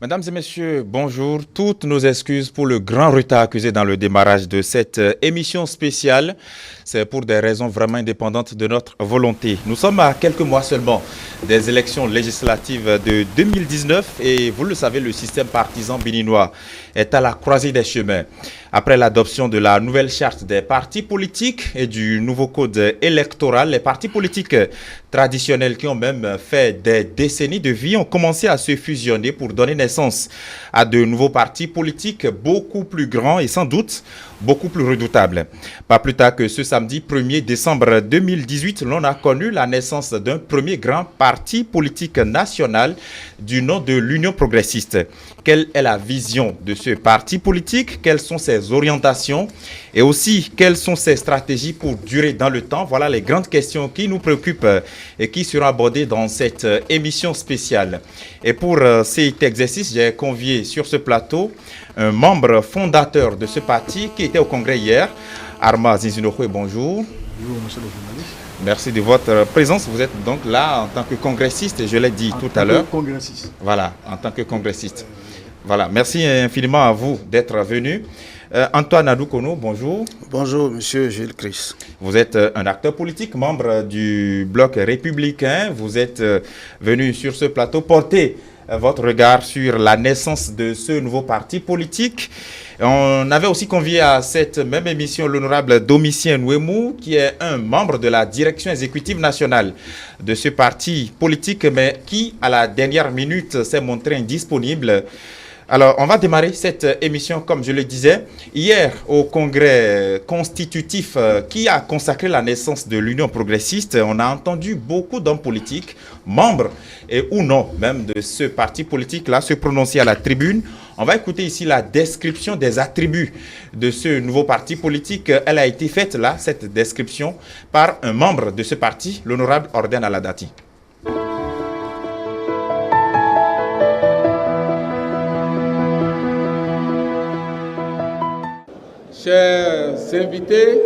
Mesdames et messieurs, bonjour. Toutes nos excuses pour le grand retard accusé dans le démarrage de cette émission spéciale. C'est pour des raisons vraiment indépendantes de notre volonté. Nous sommes à quelques mois seulement des élections législatives de 2019 et vous le savez, le système partisan béninois est à la croisée des chemins. Après l'adoption de la nouvelle charte des partis politiques et du nouveau code électoral, les partis politiques traditionnels qui ont même fait des décennies de vie ont commencé à se fusionner pour donner naissance à de nouveaux partis politiques beaucoup plus grands et sans doute beaucoup plus redoutables. Pas plus tard que ce samedi 1er décembre 2018, l'on a connu la naissance d'un premier grand parti politique national du nom de l'Union progressiste. Quelle est la vision de ce parti politique? Quelles sont ses orientations? Et aussi, quelles sont ses stratégies pour durer dans le temps? Voilà les grandes questions qui nous préoccupent et qui seront abordées dans cette émission spéciale. Et pour cet exercice, j'ai convié sur ce plateau un membre fondateur de ce parti qui était au congrès hier, Arma Zinzinokwe, bonjour. Bonjour, monsieur le journaliste. Merci de votre présence. Vous êtes donc là en tant que congressiste, je l'ai dit tout à l'heure. Congressiste. Voilà, en tant que congressiste. Voilà, merci infiniment à vous d'être venu. Antoine Adoukono, bonjour. Bonjour, monsieur Gilles Chris. Vous êtes un acteur politique, membre du bloc républicain. Vous êtes venu sur ce plateau porter votre regard sur la naissance de ce nouveau parti politique. On avait aussi convié à cette même émission l'honorable Domitien Nouemou, qui est un membre de la direction exécutive nationale de ce parti politique, mais qui, à la dernière minute, s'est montré indisponible. Alors, on va démarrer cette émission, comme je le disais, hier au congrès constitutif qui a consacré la naissance de l'Union progressiste. On a entendu beaucoup d'hommes politiques, membres et ou non même de ce parti politique-là, se prononcer à la tribune. On va écouter ici la description des attributs de ce nouveau parti politique. Elle a été faite là, cette description, par un membre de ce parti, l'honorable Orden Aladati. Chers invités,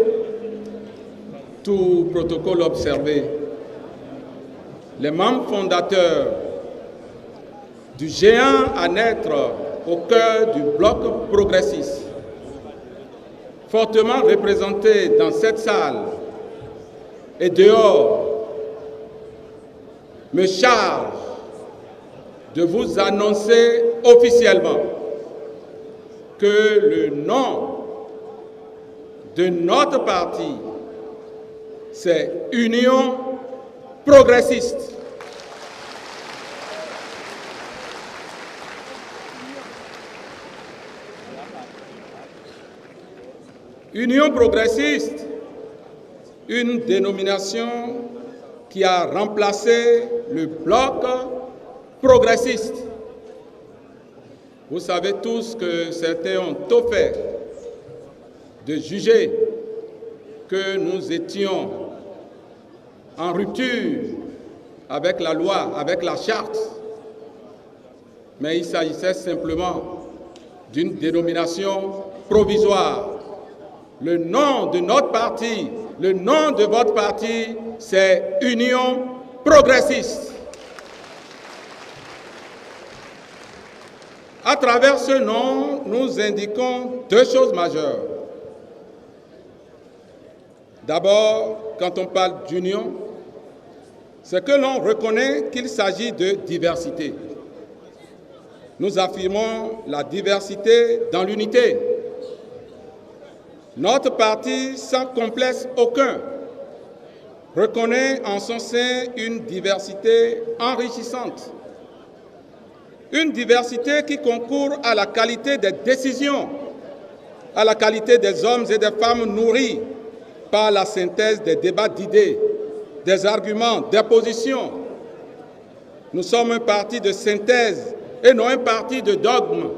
tout protocole observé, les membres fondateurs du géant à naître au cœur du bloc progressiste, fortement représentés dans cette salle et dehors, me charge de vous annoncer officiellement que le nom de notre parti, c'est Union progressiste. Union progressiste, une dénomination qui a remplacé le bloc progressiste. Vous savez tous que certains ont tôt fait de juger que nous étions en rupture avec la loi, avec la charte, mais il s'agissait simplement d'une dénomination provisoire. Le nom de notre parti, le nom de votre parti, c'est Union progressiste. À travers ce nom, nous indiquons deux choses majeures. D'abord, quand on parle d'union, c'est que l'on reconnaît qu'il s'agit de diversité. Nous affirmons la diversité dans l'unité. Notre parti, sans complexe aucun, reconnaît en son sein une diversité enrichissante. Une diversité qui concourt à la qualité des décisions, à la qualité des hommes et des femmes nourris par la synthèse des débats d'idées, des arguments, des positions. Nous sommes un parti de synthèse et non un parti de dogme.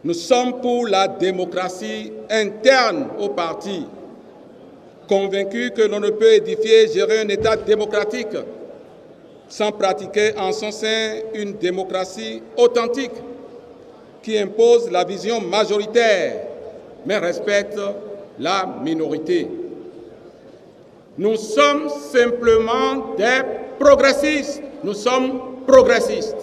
Nous sommes pour la démocratie interne au parti, convaincus que l'on ne peut édifier et gérer un État démocratique sans pratiquer en son sein une démocratie authentique qui impose la vision majoritaire, mais respecte la minorité. Nous sommes simplement des progressistes. Nous sommes progressistes.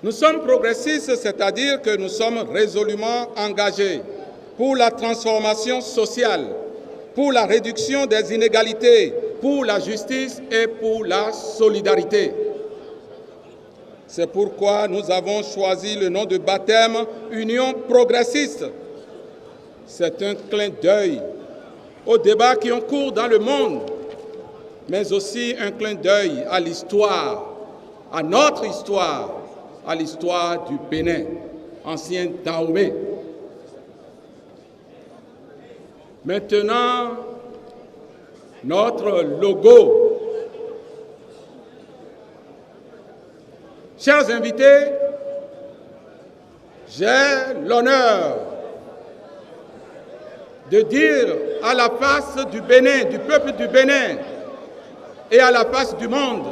Nous sommes progressistes, c'est-à-dire que nous sommes résolument engagés pour la transformation sociale, pour la réduction des inégalités, pour la justice et pour la solidarité. C'est pourquoi nous avons choisi le nom de baptême Union progressiste. C'est un clin d'œil aux débats qui ont cours dans le monde, mais aussi un clin d'œil à l'histoire, à notre histoire, à l'histoire du Bénin, ancien Dahomey. Maintenant, notre logo. Chers invités, j'ai l'honneur de dire à la face du Bénin, du peuple du Bénin et à la face du monde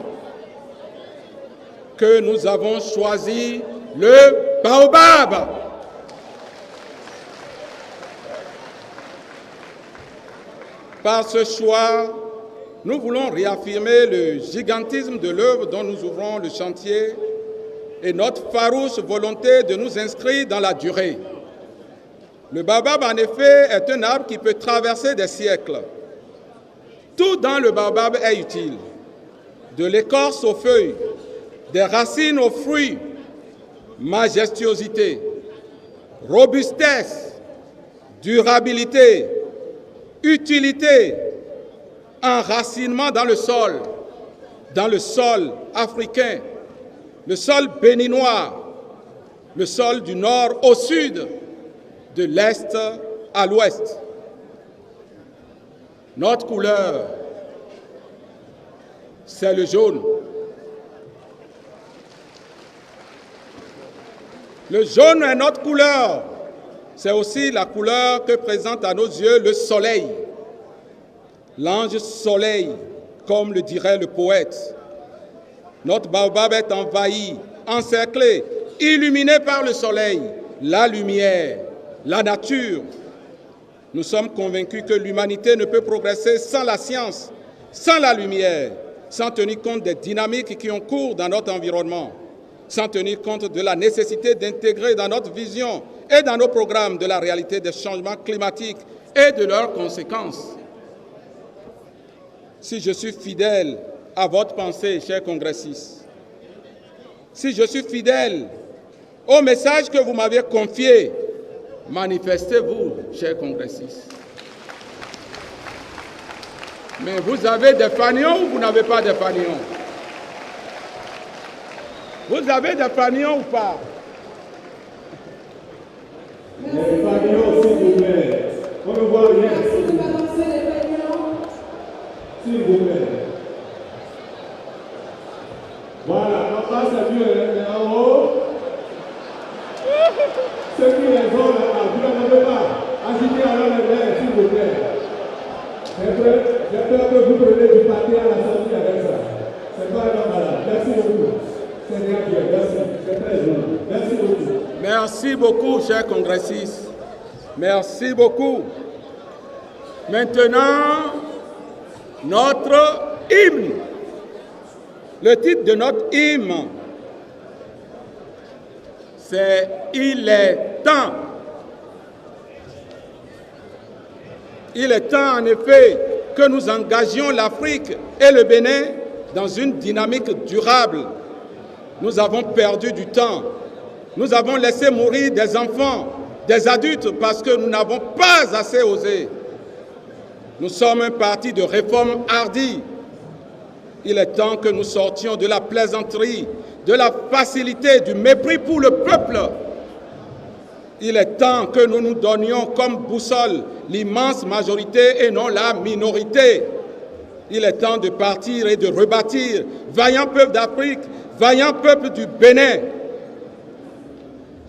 que nous avons choisi le baobab. Par ce choix, nous voulons réaffirmer le gigantisme de l'œuvre dont nous ouvrons le chantier et notre farouche volonté de nous inscrire dans la durée. Le baobab, en effet, est un arbre qui peut traverser des siècles. Tout dans le baobab est utile, de l'écorce aux feuilles, des racines aux fruits, majestuosité, robustesse, durabilité, utilité, enracinement dans le sol africain, le sol béninois, le sol du nord au sud, de l'est à l'ouest. Notre couleur, c'est le jaune. Le jaune est notre couleur. C'est aussi la couleur que présente à nos yeux le soleil. L'ange soleil, comme le dirait le poète. Notre baobab est envahi, encerclé, illuminé par le soleil, la lumière, la nature. Nous sommes convaincus que l'humanité ne peut progresser sans la science, sans la lumière, sans tenir compte des dynamiques qui ont cours dans notre environnement, sans tenir compte de la nécessité d'intégrer dans notre vision et dans nos programmes de la réalité des changements climatiques et de leurs conséquences. Si je suis fidèle à votre pensée, chers congressistes, si je suis fidèle au message que vous m'avez confié, manifestez-vous, chers congressistes. Mais vous avez des fanions ou vous n'avez pas de fanions? Vous avez des fanions ou pas? Les fanions, s'il vous plaît. On ne voit rien. S'il vous plaît. Voilà, en bas c'est mieux, mais en haut, ceux qui les ont là-bas, vous ne pouvez pas. Agitez alors les mains, s'il vous plaît. J'ai peur que vous preniez du papier à la sortie avec ça. C'est pas normal. Merci beaucoup. C'est bien, merci. C'est très bien. Merci beaucoup. Merci beaucoup, chers congressistes. Merci beaucoup. Maintenant, notre hymne. Le titre de notre hymne, c'est « Il est temps ». Il est temps, en effet, que nous engagions l'Afrique et le Bénin dans une dynamique durable. Nous avons perdu du temps. Nous avons laissé mourir des enfants, des adultes, parce que nous n'avons pas assez osé. Nous sommes un parti de réforme hardie. Il est temps que nous sortions de la plaisanterie, de la facilité, du mépris pour le peuple. Il est temps que nous nous donnions comme boussole l'immense majorité et non la minorité. Il est temps de partir et de rebâtir. Vaillant peuple d'Afrique, vaillant peuple du Bénin.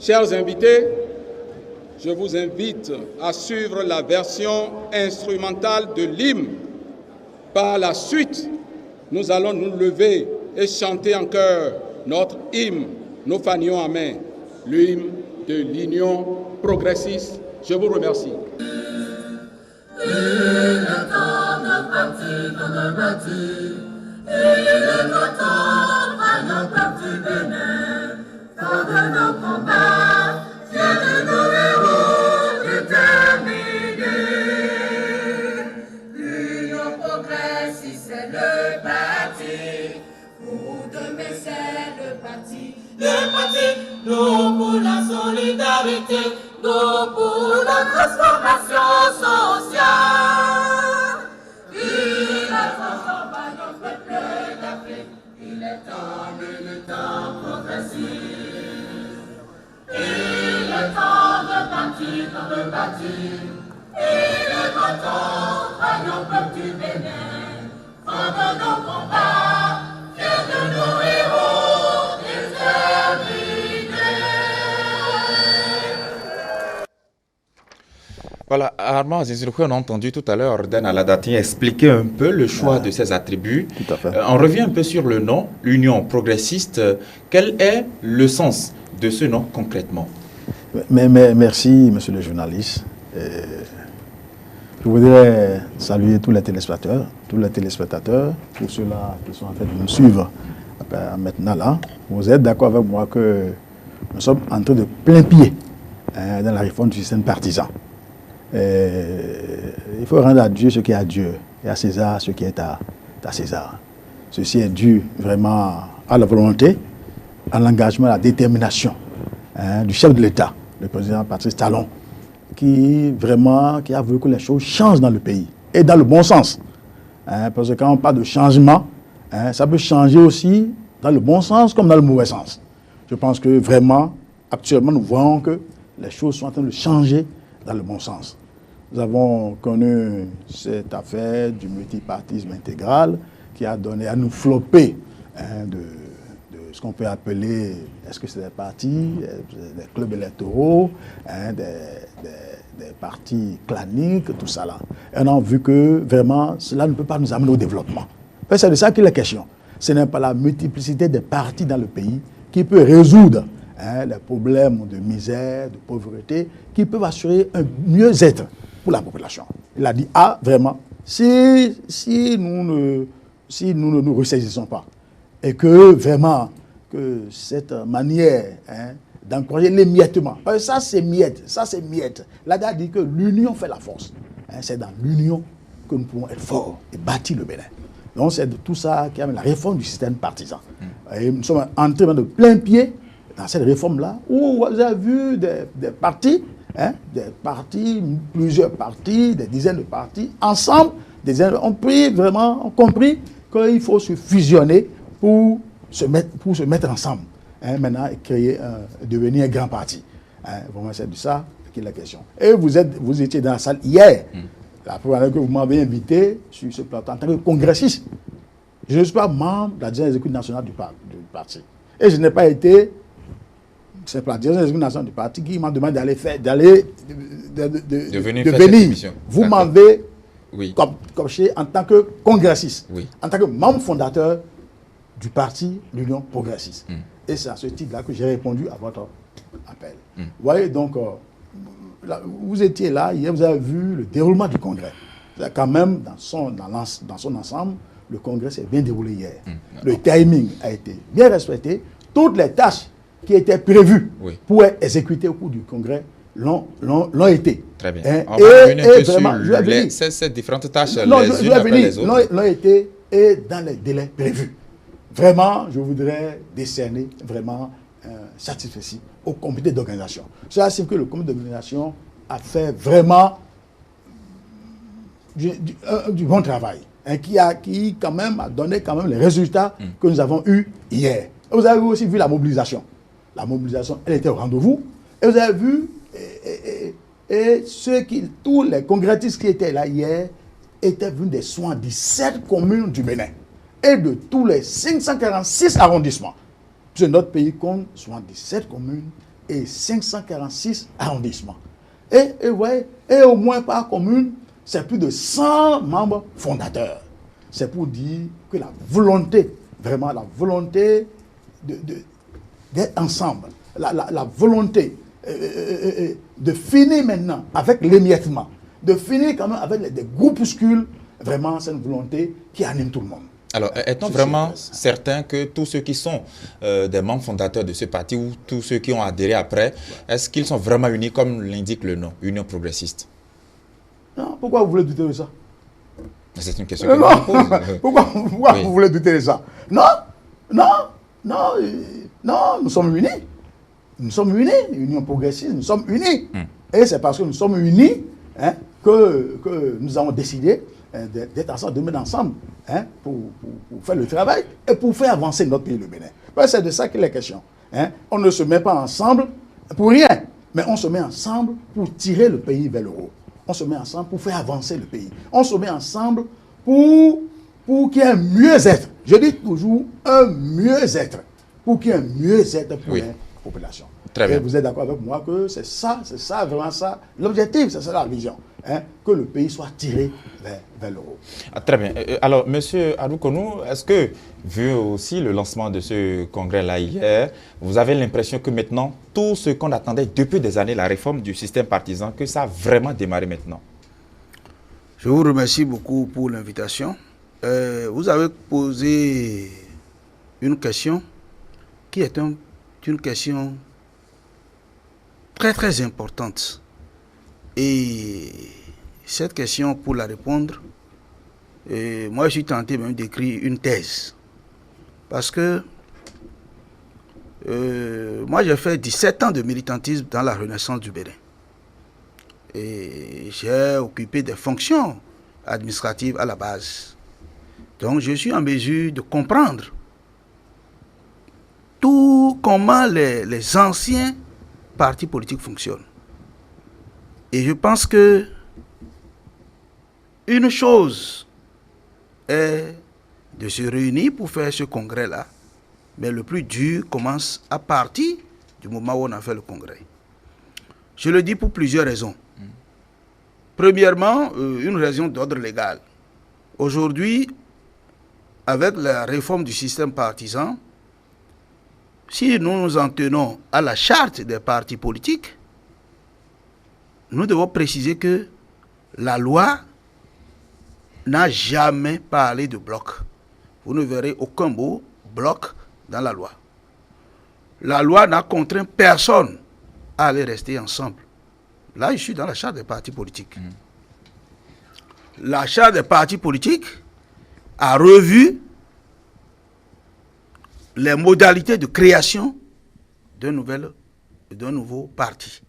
Chers invités, je vous invite à suivre la version instrumentale de l'hymne. Par la suite, nous allons nous lever et chanter en chœur notre hymne, nos fanions en main, l'hymne de l'Union progressiste. Je vous remercie. Il est temps de partir dans le bâti. Il est temps à nos petits Bénin. battu. Il est grand temps, vaillant peuple du Bénin, fort de nos combats, fiers de nos héros déterminés. Voilà, Armand Azizouloukou, on a entendu tout à l'heure Dan Aladati expliquer un peu le choix de ses attributs. Tout à fait. On revient un peu sur le nom, l'Union progressiste. Quel est le sens de ce nom concrètement? Mais merci, monsieur le journaliste. Je voudrais saluer tous les téléspectateurs, tous ceux-là qui sont en train de nous suivre maintenant là. Vous êtes d'accord avec moi que nous sommes en train de plein pied dans la réforme du système partisan. Il faut rendre à Dieu ce qui est à Dieu et à César ce qui est à César. Ceci est dû vraiment à la volonté, à l'engagement, à la détermination du chef de l'État, le président Patrice Talon, qui a voulu que les choses changent dans le pays et dans le bon sens. Parce que quand on parle de changement, ça peut changer aussi dans le bon sens comme dans le mauvais sens. Je pense que vraiment, actuellement, nous voyons que les choses sont en train de changer dans le bon sens. Nous avons connu cette affaire du multipartisme intégral qui a donné à nous flopper de ce qu'on peut appeler, est-ce que c'est des partis, des clubs électoraux, des partis claniques, tout ça là. Et on a vu que vraiment, cela ne peut pas nous amener au développement. C'est de ça qu'il est question. Ce n'est pas la multiplicité des partis dans le pays qui peut résoudre les problèmes de misère, de pauvreté, qui peuvent assurer un mieux-être pour la population. Il a dit, vraiment, si nous ne nous ressaisissons pas, et que vraiment, que cette manière d'encourager l'émiettement, parce que ça c'est miette. Là, il a dit que l'union fait la force. C'est dans l'union que nous pouvons être forts et bâtir le Bénin. Donc c'est de tout ça qui amène la réforme du système partisan. Et nous sommes entrés de plein pied dans cette réforme-là, où vous avez vu des partis, plusieurs partis, des dizaines de partis, ensemble, ont compris qu'il faut se fusionner pour se mettre ensemble. Maintenant, créer, devenir un grand parti. Vraiment, c'est de ça qu'il est la question. Et vous étiez dans la salle hier, la première fois que vous m'avez invité sur ce plateau en tant que congressiste. Je ne suis pas membre de la direction exécutive nationale du parti. Et je n'ai pas été... C'est la direction exécutive nationale du parti qui m'a demandé de venir. Vous m'avez coché en tant que congressiste, en tant que membre fondateur du parti l'Union progressiste. Et c'est à ce titre-là que j'ai répondu à votre appel. Vous voyez, donc, vous étiez là, hier, vous avez vu le déroulement du congrès. Quand même, dans son ensemble, le congrès s'est bien déroulé hier. Le timing a été bien respecté. Toutes les tâches qui étaient prévues pour être exécutées au cours du congrès l'ont été. Très bien. On va revenir un peu sur ces différentes tâches, les unes après les autres. L'ont été et dans les délais prévus. Vraiment, je voudrais décerner vraiment satisfaction au comité d'organisation. Cela signifie que le comité d'organisation a fait vraiment du bon travail, qui quand même a donné quand même les résultats que nous avons eus hier. Et vous avez aussi vu la mobilisation. La mobilisation, elle était au rendez-vous. Et vous avez vu, tous les congressistes qui étaient là hier étaient venus des 77 communes du Bénin et de tous les 546 arrondissements. Parce que notre pays compte 77 communes et 546 arrondissements. Et vous voyez, et au moins par commune, c'est plus de 100 membres fondateurs. C'est pour dire que la volonté, vraiment la volonté d'être ensemble, la volonté de finir maintenant avec l'émiettement, de finir quand même avec des groupuscules, vraiment c'est une volonté qui anime tout le monde. Alors, est-on vraiment certain que tous ceux qui sont des membres fondateurs de ce parti ou tous ceux qui ont adhéré après, est-ce qu'ils sont vraiment unis comme l'indique le nom, Union progressiste? Non, pourquoi vous voulez douter de ça? C'est une question que je me pose. Pourquoi vous voulez douter de ça? Non, nous sommes unis. Nous sommes unis, Union progressiste, nous sommes unis. Et c'est parce que nous sommes unis que nous avons décidé d'être ensemble, de mettre ensemble pour faire le travail et pour faire avancer notre pays, le Bénin. C'est de ça qu'il est question. On ne se met pas ensemble pour rien. Mais on se met ensemble pour tirer le pays vers le haut. On se met ensemble pour faire avancer le pays. On se met ensemble pour qu'il y ait un mieux-être. Je dis toujours un mieux-être. Pour qu'il y ait un mieux-être pour les populations. Très bien. Et vous êtes d'accord avec moi que c'est ça, vraiment ça. L'objectif, c'est ça la vision. Que le pays soit tiré vers le haut. Très bien. Alors, Monsieur Adoukonou, est-ce que, vu aussi le lancement de ce congrès-là hier, vous avez l'impression que maintenant, tout ce qu'on attendait depuis des années, la réforme du système partisan, que ça a vraiment démarré maintenant? Je vous remercie beaucoup pour l'invitation. Vous avez posé une question qui est une question très très importante. Et cette question, pour la répondre, moi je suis tenté même d'écrire une thèse. Parce que moi j'ai fait 17 ans de militantisme dans la Renaissance du Bénin. Et j'ai occupé des fonctions administratives à la base. Donc je suis en mesure de comprendre tout comment les anciens partis politiques fonctionnent. Et je pense que une chose est de se réunir pour faire ce congrès-là, mais le plus dur commence à partir du moment où on a fait le congrès. Je le dis pour plusieurs raisons. Premièrement, une raison d'ordre légal. Aujourd'hui, avec la réforme du système partisan, si nous nous en tenons à la charte des partis politiques, nous devons préciser que la loi n'a jamais parlé de bloc. Vous ne verrez aucun mot bloc dans la loi. La loi n'a contraint personne à aller rester ensemble. Là, je suis dans la charte des partis politiques. La charte des partis politiques a revu les modalités de création d'un nouveau parti.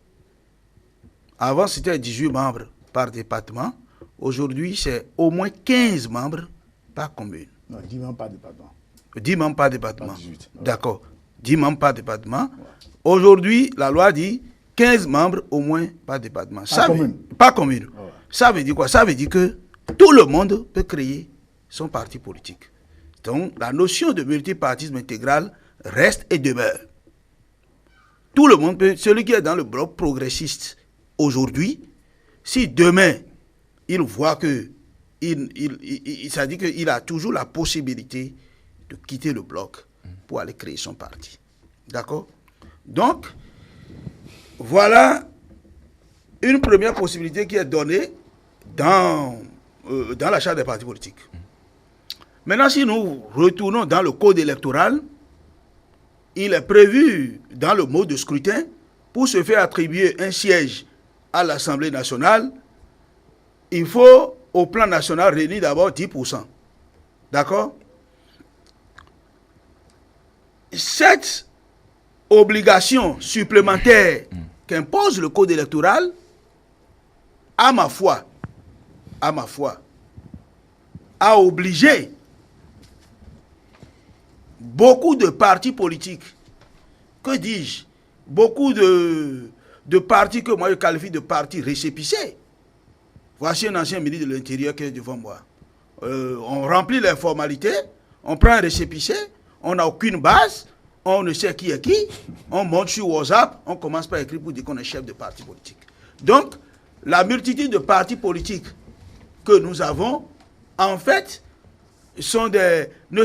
Avant, c'était 18 membres par département. Aujourd'hui, c'est au moins 15 membres par commune. Non, 10 membres par département. 10 membres par département. Pas 18. D'accord. 10 membres par département. Ouais. Aujourd'hui, la loi dit 15 membres au moins par département. Par commune. Ouais. Ça veut dire quoi? Ça veut dire que tout le monde peut créer son parti politique. Donc, la notion de multipartisme intégral reste et demeure. Tout le monde peut, celui qui est dans le bloc progressiste aujourd'hui, si demain, il voit que, ça dit qu'il a toujours la possibilité de quitter le bloc pour aller créer son parti. D'accord? Donc, voilà une première possibilité qui est donnée dans la charte des partis politiques. Maintenant, si nous retournons dans le code électoral, il est prévu dans le mode de scrutin, pour se faire attribuer un siège à l'Assemblée nationale, il faut au plan national réunir d'abord 10%. D'accord? Cette obligation supplémentaire qu'impose le code électoral, à ma foi, a obligé beaucoup de partis politiques, que dis-je, beaucoup de partis que moi je qualifie de partis récépissés. Voici un ancien ministre de l'Intérieur qui est devant moi. On remplit les formalités, on prend un récépissé, on n'a aucune base, on ne sait qui est qui, on monte sur WhatsApp, on commence par écrire pour dire qu'on est chef de parti politique. Donc, la multitude de partis politiques que nous avons, en fait, ne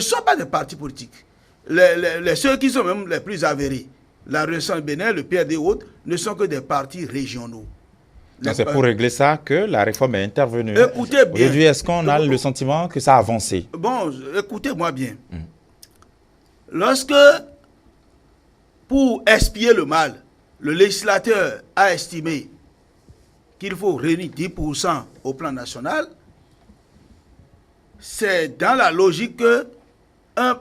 sont pas des partis politiques. Ceux qui sont même les plus avérés, la Renaissance Bénin, le PRD et autres, ne sont que des partis régionaux. C'est pour régler ça que la réforme est intervenue. Écoutez bien. Aujourd'hui, est-ce qu'on a le sentiment que ça a avancé? Bon, écoutez-moi bien. Lorsque, pour expier le mal, le législateur a estimé qu'il faut réunir 10% au plan national, c'est dans la logique que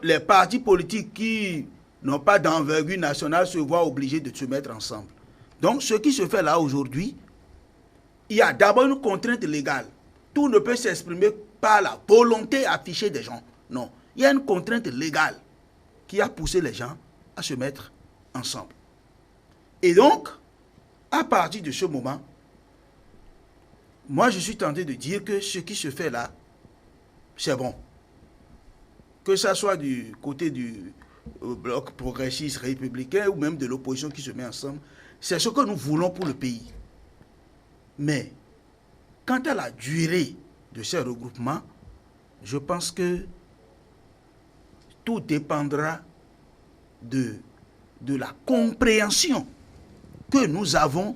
les partis politiques qui n'ont pas d'envergure nationale se voient obligés de se mettre ensemble. Donc, ce qui se fait là aujourd'hui, il y a d'abord une contrainte légale. Tout ne peut s'exprimer par la volonté affichée des gens. Non, il y a une contrainte légale qui a poussé les gens à se mettre ensemble. Et donc, à partir de ce moment, moi je suis tenté de dire que ce qui se fait là, c'est bon. Que ça soit du côté du bloc progressiste républicain ou même de l'opposition qui se met ensemble, c'est ce que nous voulons pour le pays. Mais, quant à la durée de ces regroupements, je pense que tout dépendra de la compréhension que nous avons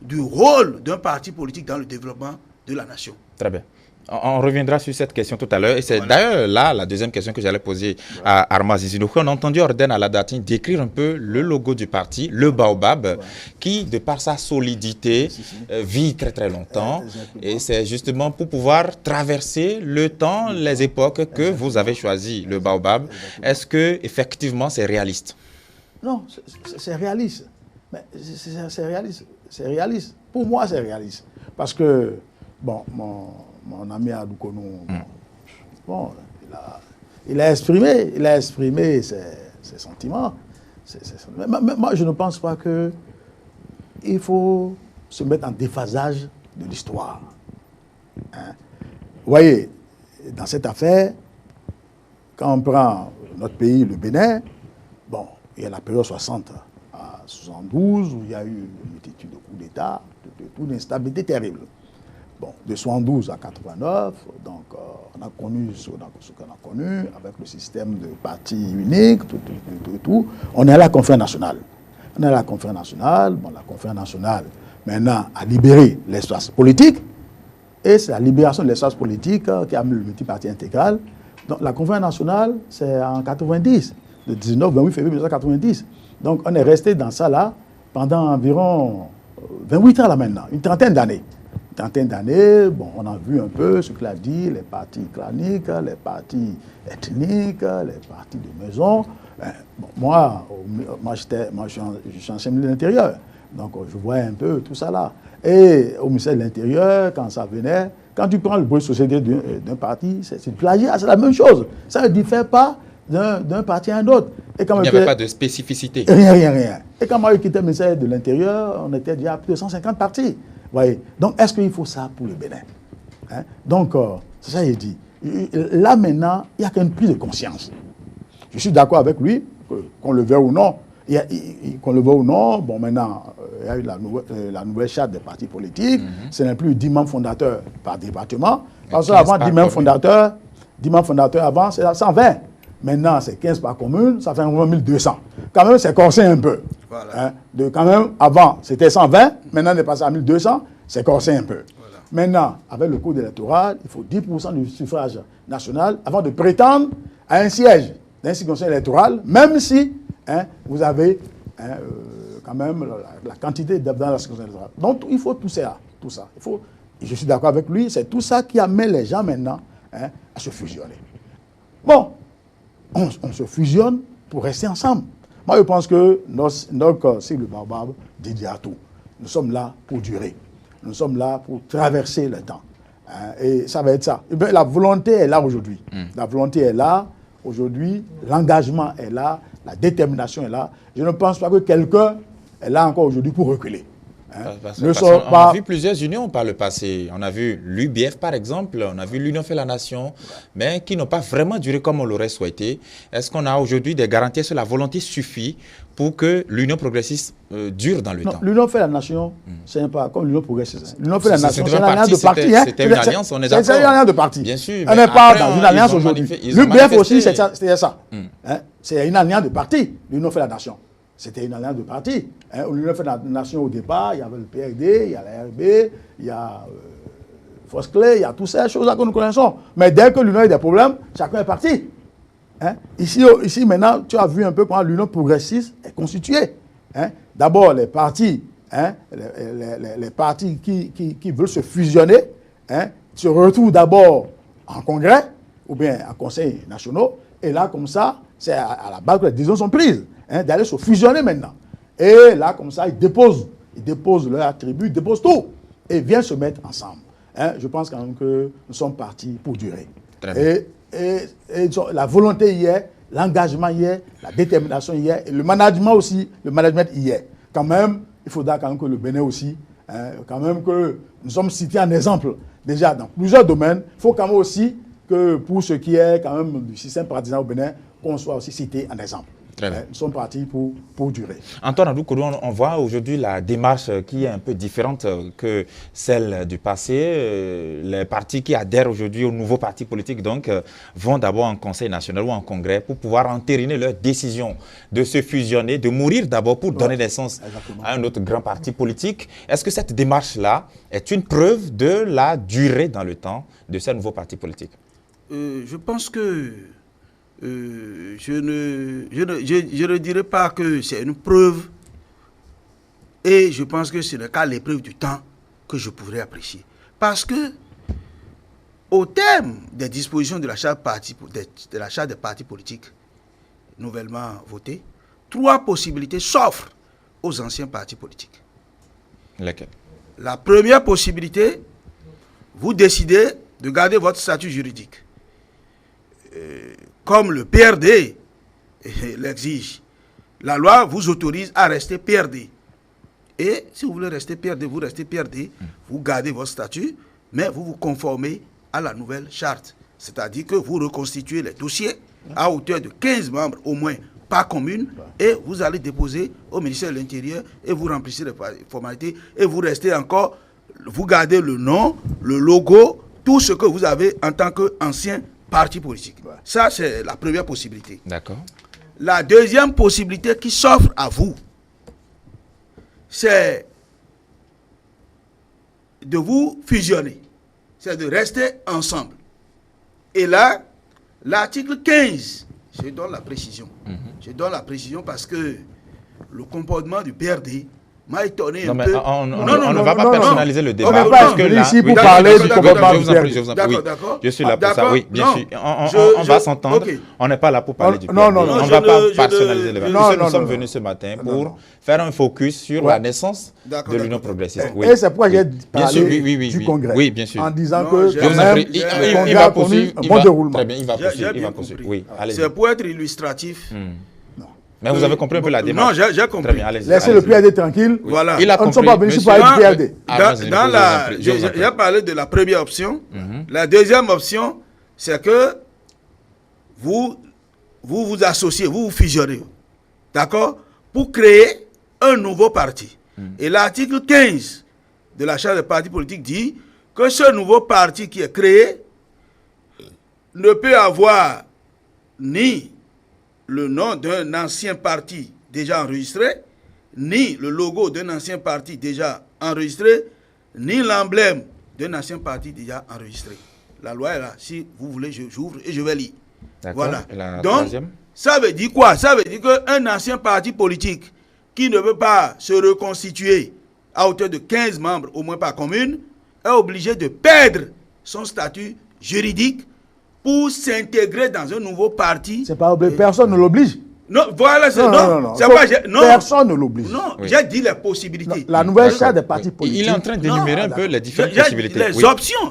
du rôle d'un parti politique dans le développement de la nation. Très bien. On reviendra sur cette question tout à l'heure. Et c'est d'ailleurs là la deuxième question que j'allais poser à Arma Zizinoukou. On a entendu Orden Aladatine décrire un peu le logo du parti, le Baobab, qui, de par sa solidité, vit très très longtemps. Et c'est justement pour pouvoir traverser le temps, les époques que vous avez choisi, le Baobab. Est-ce que effectivement c'est réaliste? Non, c'est réaliste. Mais c'est réaliste. C'est réaliste. Pour moi, c'est réaliste. Parce que, bon, mon ami Adoukonou, bon, il a exprimé ses sentiments. Mais moi, je ne pense pas qu'il faut se mettre en déphasage de l'histoire. Hein? Vous voyez, dans cette affaire, quand on prend notre pays, le Bénin, bon, il y a la période 60 à 72, où il y a eu une multitude de coups d'État, de instabilité terrible. Bon, de 72 à 89, donc on a connu ce qu'on a connu, avec le système de parti unique, tout. On est à la conférence nationale. Bon, la conférence nationale, maintenant, a libéré l'espace politique, et c'est la libération de l'espace politique qui a mis le multiparti intégral. Donc la conférence nationale, c'est en 90, le 19-28 février 1990. Donc on est resté dans ça là pendant environ 28 ans là maintenant, une trentaine d'années. Bon, on a vu un peu ce qu'il a dit, les partis claniques, les partis ethniques, les partis de maison. Bon, moi je suis ancien ministre de l'Intérieur, donc je vois un peu tout ça là. Et au ministère de l'Intérieur, quand ça venait, quand tu prends le bruit de société d'un parti, c'est plagiat, c'est la même chose. Ça ne diffère pas d'un parti à un autre. Et quand il n'y avait pas de spécificité. Rien. Et quand moi j'ai quitté le ministère de l'Intérieur, on était déjà à plus de 150 partis. Voyez. Donc, est-ce qu'il faut ça pour le Bénin? Hein? Donc, c'est ça qu'il dit. Là, maintenant, il n'y a qu'une prise de conscience. Je suis d'accord avec lui, qu'on le veuille ou non. Qu'on le veuille ou non, bon, maintenant, il y a eu la nouvelle charte des partis politiques. Ce n'est plus 10 membres fondateurs par département. Parce qu'avant, 10 membres fondateurs avant, c'est 120. Maintenant, c'est 15 par commune, ça fait environ 1200. Quand même, c'est corsé un peu. Voilà. Hein, quand même, avant, c'était 120, maintenant, on est passé à 1200, c'est corsé un peu. Voilà. Maintenant, avec le code électoral, il faut 10% du suffrage national avant de prétendre à un siège d'un conseil électoral, même si vous avez quand même la quantité dans la circonscription électorale. Donc, il faut tout ça. Je suis d'accord avec lui, c'est tout ça qui amène les gens maintenant à se fusionner. Bon. On se fusionne pour rester ensemble. Moi, je pense que notre cible Baobab dit à tout. Nous sommes là pour durer. Nous sommes là pour traverser le temps. Et ça va être ça. Et bien, la volonté est là aujourd'hui. La volonté est là aujourd'hui. L'engagement est là. La détermination est là. Je ne pense pas que quelqu'un est là encore aujourd'hui pour reculer. On a vu plusieurs unions par le passé. On a vu l'UBF par exemple, on a vu l'Union fait la nation, mais qui n'ont pas vraiment duré comme on l'aurait souhaité. Est-ce qu'on a aujourd'hui des garanties sur la volonté suffit pour que l'Union progressiste dure dans le temps? L'Union fait la nation, c'est pas comme l'Union progressiste. L'Union fait la nation, c'est une alliance de partis. C'était une alliance, on est d'accord. C'est une alliance de partis. Bien sûr. On n'est pas dans une alliance aujourd'hui. L'UBF aussi, c'était ça. C'est une alliance de partis, l'Union fait la nation. C'était une alliance de partis. L'Union fait la nation au départ, il y avait le PRD, il y a la RB, il y a Fosclé, il y a toutes ces choses-là que nous connaissons. Mais dès que l'Union a des problèmes, chacun est parti. Ici, maintenant, tu as vu un peu comment l'Union progressiste est constituée. D'abord, les partis, les partis qui veulent se fusionner, se retrouvent d'abord en congrès ou bien en conseil nationaux. Et là, comme ça, c'est à la base que les décisions sont prises. D'aller se fusionner maintenant. Et là, comme ça, ils déposent leurs attributs, ils déposent tout. Et viennent se mettre ensemble. Je pense quand même que nous sommes partis pour durer. Et la volonté y est, l'engagement y est, la détermination y est, et le management aussi, le management y est. Quand même, il faudra quand même que le Bénin aussi, quand même que nous sommes cités en exemple déjà dans plusieurs domaines. Il faut quand même aussi que pour ce qui est quand même du système partisan au Bénin, qu'on soit aussi cité en exemple. Nous sommes partis pour durer. Antoine Adou-Koudou, on voit aujourd'hui la démarche qui est un peu différente que celle du passé. Les partis qui adhèrent aujourd'hui au nouveau parti politique donc, vont d'abord en Conseil national ou en Congrès pour pouvoir entériner leur décision de se fusionner, de mourir d'abord pour donner naissance à un autre grand parti politique. Est-ce que cette démarche-là est une preuve de la durée dans le temps de ce nouveau parti politique? Je pense que je ne dirais pas que c'est une preuve, et je pense que ce n'est qu'à l'épreuve du temps que je pourrais apprécier. Parce que, au terme des dispositions de la charte des partis politiques nouvellement votée, 3 possibilités s'offrent aux anciens partis politiques. Lesquelles? La première possibilité, vous décidez de garder votre statut juridique. Comme le PRD l'exige. La loi vous autorise à rester PRD. Et si vous voulez rester PRD, vous restez PRD, vous gardez votre statut, mais vous vous conformez à la nouvelle charte. C'est-à-dire que vous reconstituez les dossiers à hauteur de 15 membres au moins par commune, et vous allez déposer au ministère de l'Intérieur et vous remplissez les formalités et vous restez encore, vous gardez le nom, le logo, tout ce que vous avez en tant qu'ancien parti politique. Ça, c'est la première possibilité. D'accord. La deuxième possibilité qui s'offre à vous, c'est de vous fusionner. C'est de rester ensemble. Et là, l'article 15, je donne la précision. Je donne la précision parce que le comportement du PRD m'a étonné un peu. On ne va pas personnaliser le débat. On n'est pas ici pour parler du comportement du PRD. Je suis là pour ça. Oui, bien sûr. On va s'entendre. On n'est pas là pour parler du PRD. On ne va pas personnaliser le débat. Nous sommes venus ce matin pour faire un focus sur la naissance de l'Union progressiste. Et c'est pourquoi j'ai parlé du Congrès. Oui, bien sûr. En disant que il va poursuivre. Un bon déroulement. Très bien, il va poursuivre. Oui, allez-y. C'est pour être illustratif. Mais vous avez compris un peu la démarche. Non, j'ai compris. Très bien, allez-y. Laissez le PRD tranquille. Voilà. On ne sont pas venus pour parler du PRD. J'ai parlé de la première option. La deuxième option, c'est que vous associez, vous fusionnez. D'accord? Pour créer un nouveau parti. Et l'article 15 de la charte des partis politiques dit que ce nouveau parti qui est créé ne peut avoir ni le nom d'un ancien parti déjà enregistré, ni le logo d'un ancien parti déjà enregistré, ni l'emblème d'un ancien parti déjà enregistré. La loi est là. Si vous voulez, j'ouvre et je vais lire. Voilà. Donc, ça veut dire quoi? Ça veut dire qu'un ancien parti politique qui ne veut pas se reconstituer à hauteur de 15 membres au moins par commune est obligé de perdre son statut juridique pour s'intégrer dans un nouveau parti. C'est pas obligé. Personne ne l'oblige. Non, voilà, c'est non. Personne ne l'oblige. Non, j'ai dit les possibilités. La nouvelle charte des partis politiques. Il est en train d'énumérer un peu les différentes possibilités.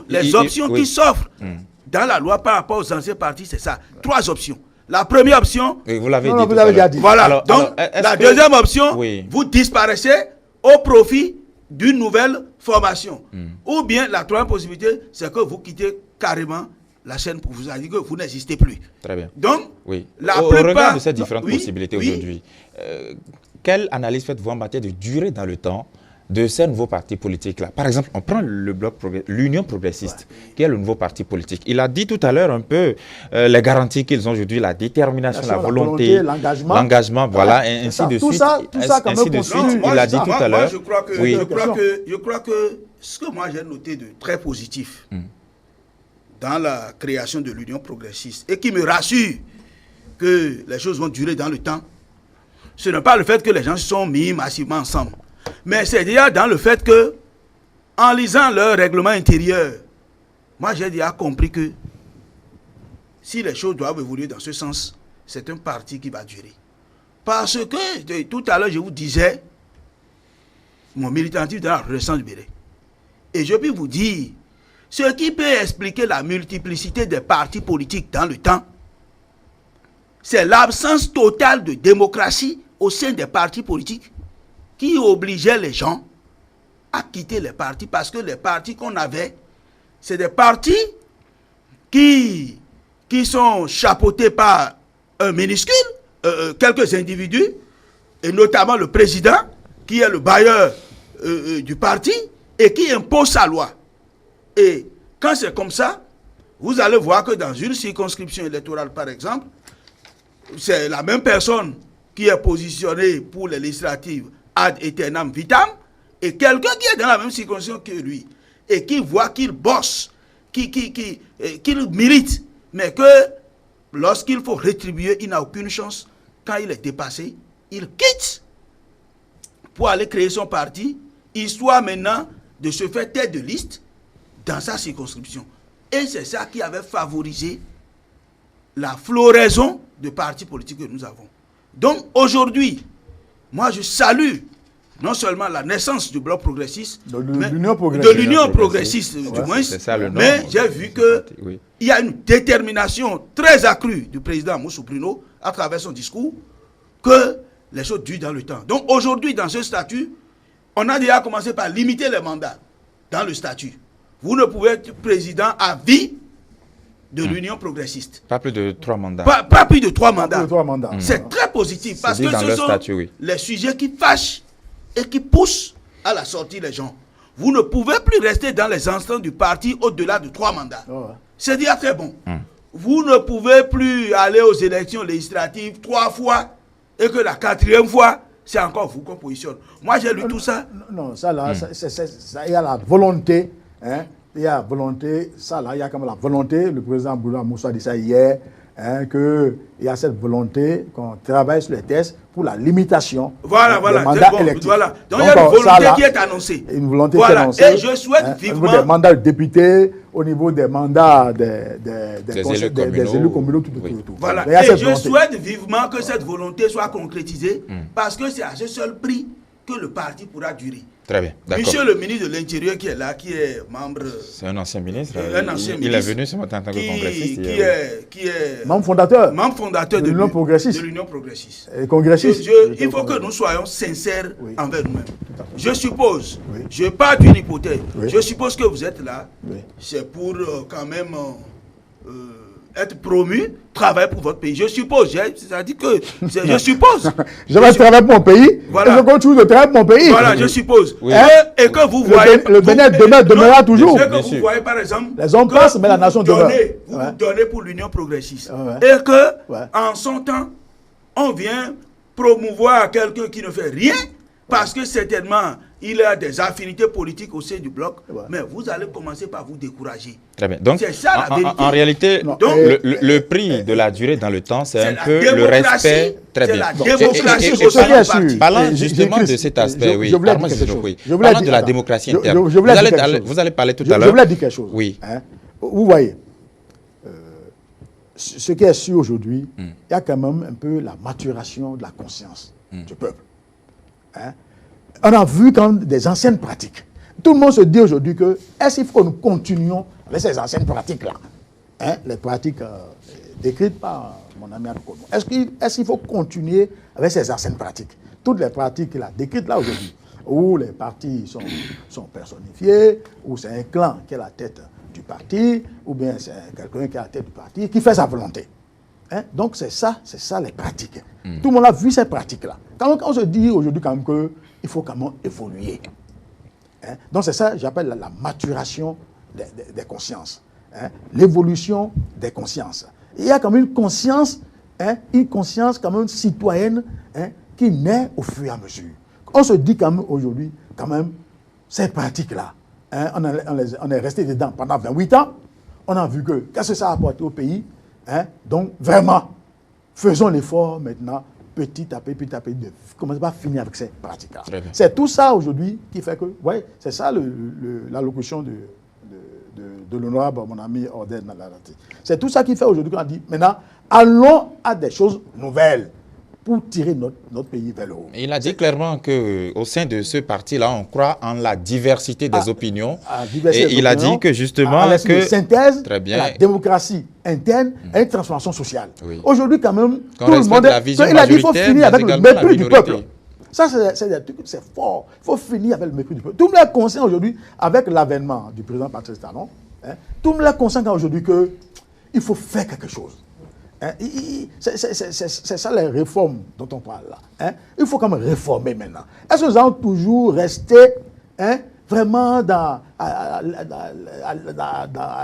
Les options qui s'offrent dans la loi par rapport aux anciens partis, c'est ça. 3 options. La première option, vous l'avez dit. Vous l'avez déjà dit. Voilà. Donc, la deuxième option, vous disparaissez au profit d'une nouvelle formation. Ou bien, la troisième possibilité, c'est que vous quittez carrément la chaîne pour vous dire que vous n'existez plus. Très bien. Donc, au regard de ces différentes possibilités aujourd'hui, quelle analyse faites-vous en matière de durée dans le temps de ces nouveaux partis politiques-là? Par exemple, on prend l'Union progressiste, qui est le nouveau parti politique. Il a dit tout à l'heure un peu les garanties qu'ils ont aujourd'hui, la détermination, la volonté, l'engagement, voilà, et ainsi de suite. Ainsi de suite, il a dit tout à l'heure. Je crois que ce que moi j'ai noté de très positif dans la création de l'Union progressiste et qui me rassure que les choses vont durer dans le temps, ce n'est pas le fait que les gens se sont mis massivement ensemble, mais c'est déjà dans le fait que, en lisant leur règlement intérieur, moi j'ai déjà compris que si les choses doivent évoluer dans ce sens, c'est un parti qui va durer. Parce que, tout à l'heure, je vous disais, mon militantisme dans la Renaissance du Bénin. Et je peux vous dire, ce qui peut expliquer la multiplicité des partis politiques dans le temps, c'est l'absence totale de démocratie au sein des partis politiques qui obligeait les gens à quitter les partis, parce que les partis qu'on avait, c'est des partis qui sont chapeautés par un minuscule, quelques individus, et notamment le président, qui est le bailleur du parti, et qui impose sa loi. Et quand c'est comme ça, vous allez voir que dans une circonscription électorale, par exemple, c'est la même personne qui est positionnée pour les législatives ad aeternam vitam, et quelqu'un qui est dans la même circonscription que lui, et qui voit qu'il bosse, qu'il mérite, mais que lorsqu'il faut rétribuer, il n'a aucune chance. Quand il est dépassé, il quitte pour aller créer son parti, histoire maintenant de se faire tête de liste dans sa circonscription. Et c'est ça qui avait favorisé la floraison de partis politiques que nous avons. Donc aujourd'hui, moi je salue non seulement la naissance du bloc progressiste, de l'union progressiste, du moins, mais j'ai vu qu'il y a une détermination très accrue du président Moussou Bruno à travers son discours, que les choses durent dans le temps. Donc aujourd'hui, dans ce statut, on a déjà commencé par limiter les mandats dans le statut. Vous ne pouvez être président à vie de l'Union progressiste. Pas plus de 3 mandats. Pas plus de 3 mandats. mandats. C'est très positif parce que ce sont les sujets qui fâchent et qui poussent à la sortie les gens. Vous ne pouvez plus rester dans les instants du parti au-delà de 3 mandats. C'est déjà très bon. Vous ne pouvez plus aller aux élections législatives 3 fois et que la 4e fois, c'est encore vous qu'on positionne. Moi, j'ai lu tout ça. Non, ça là, il y a la volonté. Hein, il y a volonté, ça là, il y a quand même la volonté, le président Bruno Moussa a dit ça hier, hein, qu'il y a cette volonté qu'on travaille sur les tests pour la limitation des mandats électifs. Voilà. Donc il y a une volonté qui est annoncée. Une volonté qui est annoncée. Et je souhaite vivement... Au niveau des mandats de députés, au niveau des mandats des élus communaux, tout. Voilà. Et je souhaite vivement que cette volonté soit concrétisée, parce que c'est à ce seul prix que le parti pourra durer. Très bien, d'accord. Monsieur le ministre de l'Intérieur qui est là, qui est membre... C'est un ancien ministre. Il est venu ce matin en tant que congressiste. Qui est membre fondateur de l'Union progressiste. Et congressiste. Il faut que nous soyons sincères envers nous-mêmes. Je suppose, je pars d'une hypothèse, je suppose que vous êtes là, c'est pour quand même... être promu, travailler pour votre pays. Je suppose, c'est-à-dire que, je suppose. Je vais travailler pour mon pays, voilà. Et je continue de travailler pour mon pays. Voilà, je suppose. Oui. Et que vous voyez... Le Bénin demeurera toujours. Et que vous voyez, par exemple... Les hommes passent, mais la nation demeure. Vous donnez pour l'Union progressiste. Et que, en son temps, on vient promouvoir quelqu'un qui ne fait rien, parce que certainement, il a des affinités politiques au sein du bloc, mais vous allez commencer par vous décourager. Très bien. Donc, c'est ça la vérité. En réalité, le prix de la durée dans le temps, c'est un peu le respect. Très bien. La démocratie au sein du parti. Parlant justement de cet aspect, oui. Parlant de la démocratie interne. Vous allez parler tout à l'heure. Je voulais dire quelque chose. Oui. Vous voyez, ce qui est sûr aujourd'hui, il y a quand même un peu la maturation de la conscience du peuple. On a vu quand des anciennes pratiques. Tout le monde se dit aujourd'hui que est-ce qu'il faut que nous continuions avec ces anciennes pratiques-là, les pratiques décrites par mon ami Akono. Est-ce qu'il faut continuer avec ces anciennes pratiques? Toutes les pratiques là, décrites là aujourd'hui, où les partis sont personnifiés, où c'est un clan qui est la tête du parti, ou bien c'est quelqu'un qui est la tête du parti, qui fait sa volonté. Donc c'est ça les pratiques. Tout le monde a vu ces pratiques-là. Quand on se dit aujourd'hui quand même qu'il faut quand même évoluer. Donc c'est ça, j'appelle la maturation des consciences. L'évolution des consciences. Il y a quand même une conscience quand même citoyenne qui naît au fur et à mesure. On se dit quand même aujourd'hui, quand même, ces pratiques-là, on est resté dedans pendant 28 ans, on a vu qu'est-ce que ça a apporté au pays. Donc, vraiment, faisons l'effort maintenant, petit à petit, de commencer par finir avec ces pratiques-là. C'est tout ça aujourd'hui qui fait que, c'est ça l'allocution de l'honorable, mon ami Orden Nalarati. C'est tout ça qui fait aujourd'hui qu'on dit, maintenant, allons à des choses nouvelles pour tirer notre pays vers le haut. Il a dit clairement qu'au sein de ce parti-là, on croit en la diversité des opinions. Et il a dit que justement... que synthèse, la démocratie interne et une transformation sociale. Aujourd'hui, quand même, tout le monde... Il a dit qu'il faut finir avec le mépris du peuple. Ça, c'est des trucs, c'est fort. Il faut finir avec le mépris du peuple. Tout le monde est conscient aujourd'hui, avec l'avènement du président Patrice Talon, hein, tout le monde est conscient aujourd'hui qu'il faut faire quelque chose. Hein, c'est ça les réformes dont on parle là. Hein. Il faut quand même réformer maintenant. Est-ce que nous allons toujours rester vraiment dans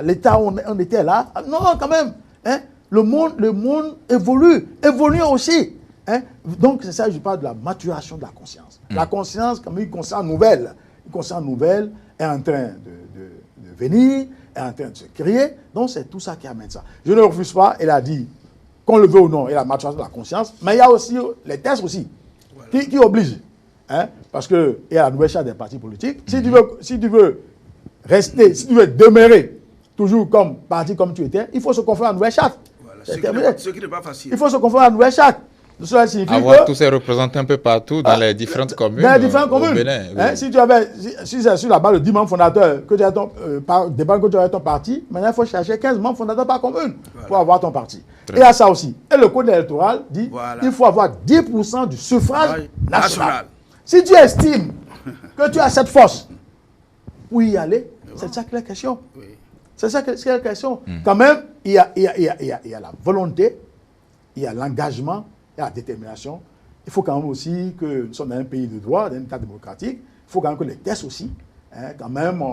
l'état où on était là? Non, quand même. Hein. Le monde évolue aussi. Hein? Donc, c'est ça, je parle de la maturation de la conscience. La conscience, comme une conscience nouvelle, est en train de venir, est en train de se créer. Donc, c'est tout ça qui amène ça. Je ne refuse pas, elle a dit, qu'on le veut ou non, et la maturation de la conscience, mais il y a aussi les tests aussi, qui obligent. Hein? Parce qu'il y a la nouvelle charte des partis politiques. Si tu veux rester, si tu veux demeurer toujours comme parti comme tu étais, il faut se conformer à la nouvelle charte. Voilà, ce qui n'est pas facile. Il faut se conformer à la nouvelle charte. Cela signifie avoir tous ces représentants un peu partout dans les différentes communes. Dans les différentes communes. Bénin, oui. Hein, si c'est sur la base de 10 membres fondateurs que tu as ton parti, maintenant il faut chercher 15 membres fondateurs par commune pour avoir ton parti. Et il y a ça aussi. Et le code électoral dit qu'il faut avoir 10% du suffrage national. Si tu estimes que tu as cette force pour y aller, c'est ça que la question. Oui. C'est ça que c'est la question. Quand même, il y a la volonté, il y a l'engagement, il y a la détermination. Il faut quand même aussi que nous sommes dans un pays de droit, dans un État démocratique. Il faut quand même que les tests aussi, quand même,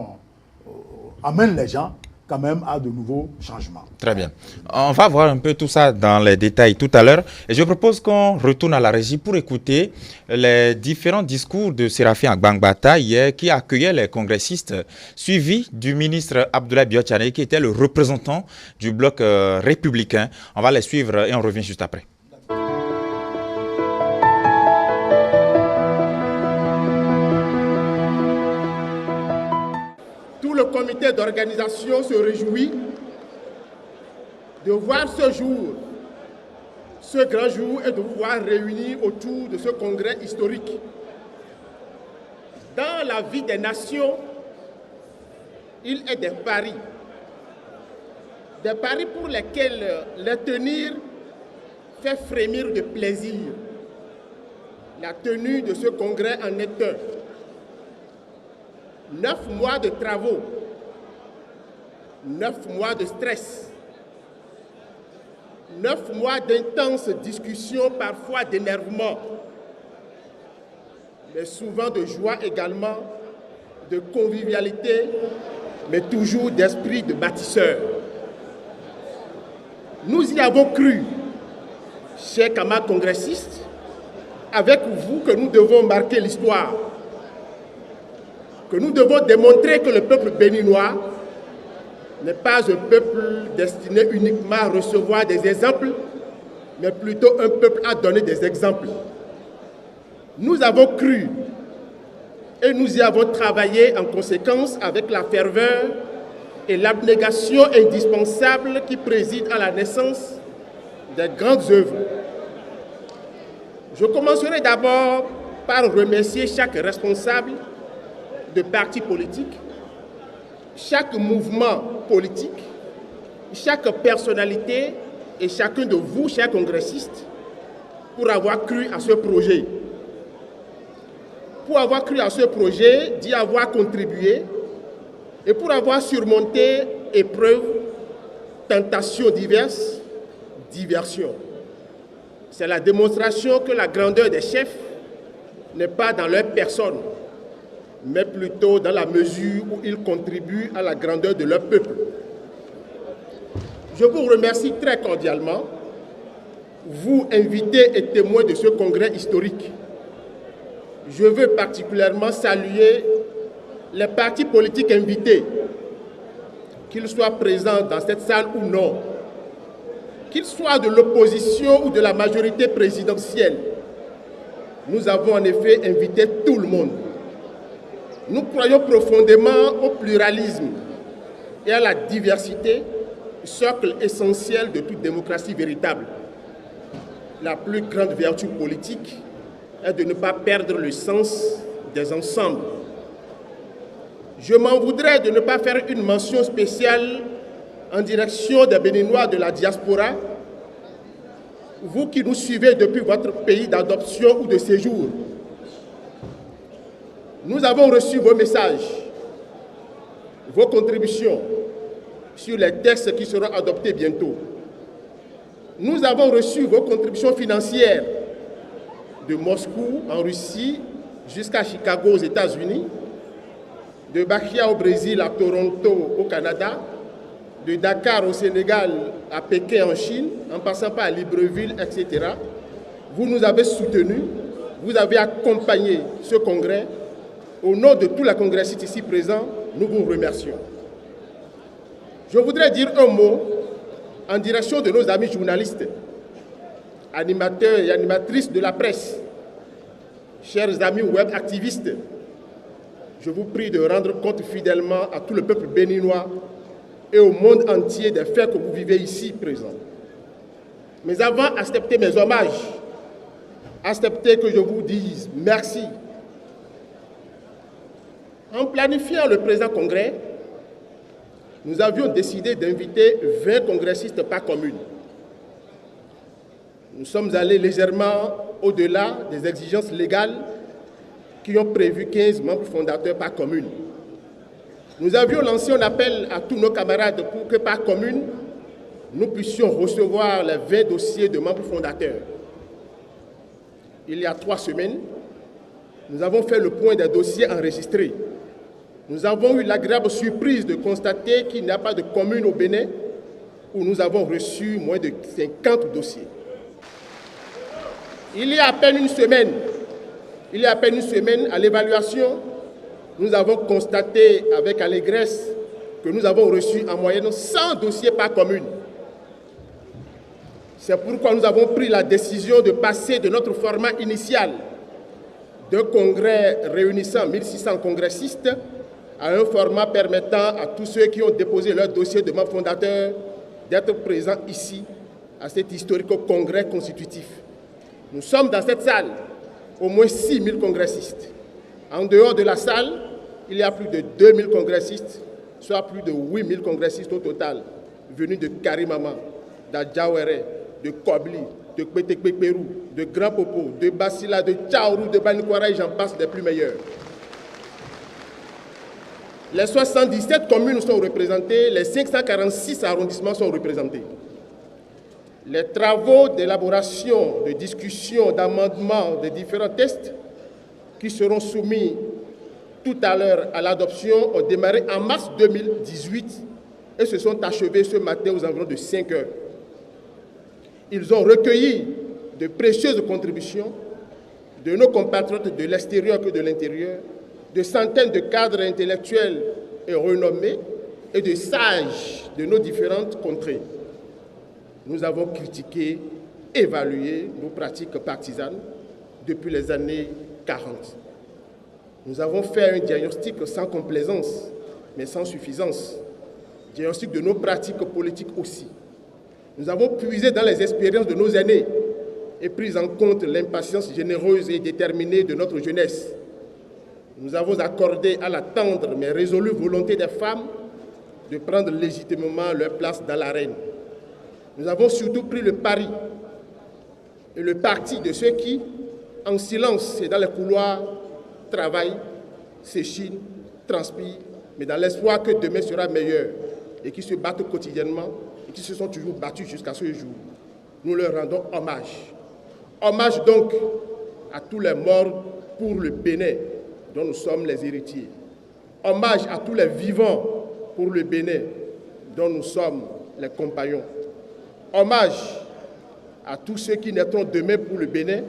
amènent les gens quand même à de nouveaux changements. Très bien. On va voir un peu tout ça dans les détails tout à l'heure. Et je propose qu'on retourne à la régie pour écouter les différents discours de Séraphin Agbangbata hier qui accueillait les congressistes, suivi du ministre Abdoulaye Biotchane qui était le représentant du bloc républicain. On va les suivre et on revient juste après. Le comité d'organisation se réjouit de voir ce jour, ce grand jour, et de vous voir réunis autour de ce congrès historique. Dans la vie des nations, il est des paris pour lesquels les tenir fait frémir de plaisir. La tenue de ce congrès en est un. 9 mois de travaux, 9 mois de stress, 9 mois d'intenses discussions, parfois d'énervement, mais souvent de joie également, de convivialité, mais toujours d'esprit de bâtisseur. Nous y avons cru, chers camarades congressistes, avec vous que nous devons marquer l'histoire, que nous devons démontrer que le peuple béninois n'est pas un peuple destiné uniquement à recevoir des exemples, mais plutôt un peuple à donner des exemples. Nous avons cru et nous y avons travaillé en conséquence avec la ferveur et l'abnégation indispensable qui président à la naissance des grandes œuvres. Je commencerai d'abord par remercier chaque responsable de partis politiques, chaque mouvement politique, chaque personnalité et chacun de vous, chers congressistes, pour avoir cru à ce projet. Pour avoir cru à ce projet, d'y avoir contribué et pour avoir surmonté épreuves, tentations diverses, diversions. C'est la démonstration que la grandeur des chefs n'est pas dans leur personne, mais plutôt dans la mesure où ils contribuent à la grandeur de leur peuple. Je vous remercie très cordialement, vous invités et témoins de ce congrès historique. Je veux particulièrement saluer les partis politiques invités, qu'ils soient présents dans cette salle ou non, qu'ils soient de l'opposition ou de la majorité présidentielle. Nous avons en effet invité tout le monde. Nous croyons profondément au pluralisme et à la diversité, socle essentiel de toute démocratie véritable. La plus grande vertu politique est de ne pas perdre le sens des ensembles. Je m'en voudrais de ne pas faire une mention spéciale en direction des Béninois de la diaspora, vous qui nous suivez depuis votre pays d'adoption ou de séjour. Nous avons reçu vos messages, vos contributions sur les textes qui seront adoptés bientôt. Nous avons reçu vos contributions financières de Moscou en Russie jusqu'à Chicago aux États-Unis, de Bahia au Brésil à Toronto au Canada, de Dakar au Sénégal à Pékin en Chine, en passant par Libreville, etc. Vous nous avez soutenus, vous avez accompagné ce congrès. Au nom de tous les congressistes ici présents, nous vous remercions. Je voudrais dire un mot en direction de nos amis journalistes, animateurs et animatrices de la presse, chers amis web activistes. Je vous prie de rendre compte fidèlement à tout le peuple béninois et au monde entier des faits que vous vivez ici présents. Mais avant d'accepter mes hommages, acceptez que je vous dise merci. En planifiant le présent congrès, nous avions décidé d'inviter 20 congressistes par commune. Nous sommes allés légèrement au-delà des exigences légales qui ont prévu 15 membres fondateurs par commune. Nous avions lancé un appel à tous nos camarades pour que par commune, nous puissions recevoir les 20 dossiers de membres fondateurs. Il y a 3 semaines, nous avons fait le point des dossiers enregistrés. Nous avons eu l'agréable surprise de constater qu'il n'y a pas de commune au Bénin où nous avons reçu moins de 50 dossiers. Il y a à peine une semaine, à l'évaluation, nous avons constaté avec allégresse que nous avons reçu en moyenne 100 dossiers par commune. C'est pourquoi nous avons pris la décision de passer de notre format initial de congrès réunissant 1600 congressistes à un format permettant à tous ceux qui ont déposé leur dossier de membre fondateur d'être présents ici, à cet historique congrès constitutif. Nous sommes dans cette salle, au moins 6000 congressistes. En dehors de la salle, il y a plus de 2000 congressistes, soit plus de 8000 congressistes au total, venus de Karimama, d'Adjawere, de Kobli, de Kwetekpekperou, de Grand Popo, de Basila, de Tchaourou, de Banikwara, et j'en passe les plus meilleurs. Les 77 communes sont représentées, les 546 arrondissements sont représentés. Les travaux d'élaboration, de discussion, d'amendement des différents textes qui seront soumis tout à l'heure à l'adoption ont démarré en mars 2018 et se sont achevés ce matin aux environs de 5 heures. Ils ont recueilli de précieuses contributions de nos compatriotes de l'extérieur que de l'intérieur, de centaines de cadres intellectuels et renommés et de sages de nos différentes contrées. Nous avons critiqué, évalué nos pratiques partisanes depuis les années 40. Nous avons fait un diagnostic sans complaisance, mais sans suffisance. Diagnostic de nos pratiques politiques aussi. Nous avons puisé dans les expériences de nos aînés et pris en compte l'impatience généreuse et déterminée de notre jeunesse. Nous avons accordé à la tendre mais résolue volonté des femmes de prendre légitimement leur place dans l'arène. Nous avons surtout pris le pari et le parti de ceux qui, en silence et dans les couloirs, travaillent, s'échinent, transpirent, mais dans l'espoir que demain sera meilleur et qui se battent quotidiennement et qui se sont toujours battus jusqu'à ce jour. Nous leur rendons hommage. Hommage donc à tous les morts pour le Bénin, dont nous sommes les héritiers. Hommage à tous les vivants pour le Bénin, dont nous sommes les compagnons. Hommage à tous ceux qui naîtront demain pour le Bénin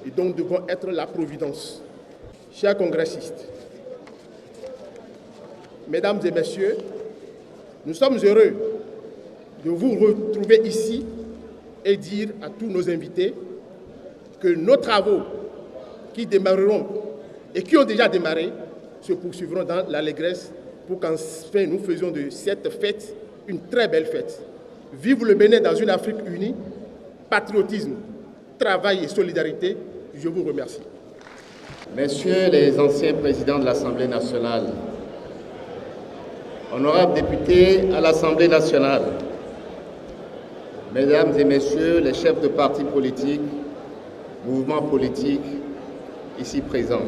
et dont nous devons être la providence. Chers congressistes, mesdames et messieurs, nous sommes heureux de vous retrouver ici et dire à tous nos invités que nos travaux qui démarreront et qui ont déjà démarré se poursuivront dans l'allégresse pour qu'enfin nous faisions de cette fête une très belle fête. Vive le Bénin dans une Afrique unie, patriotisme, travail et solidarité. Je vous remercie. Messieurs les anciens présidents de l'Assemblée nationale, honorables députés à l'Assemblée nationale, mesdames et messieurs les chefs de partis politiques, mouvements politiques ici présents,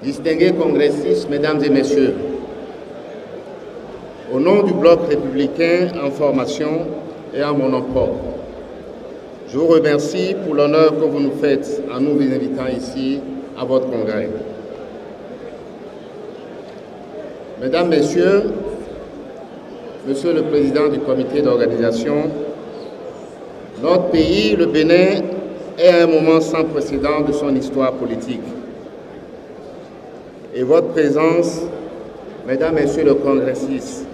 distingués congressistes, mesdames et messieurs, au nom du Bloc républicain en formation et en mon nom propre, je vous remercie pour l'honneur que vous nous faites en nous invitant ici à votre congrès. Mesdames, Messieurs, Monsieur le Président du comité d'organisation, notre pays, le Bénin, est à un moment sans précédent de son histoire politique. Et votre présence, Mesdames, Messieurs les congressistes,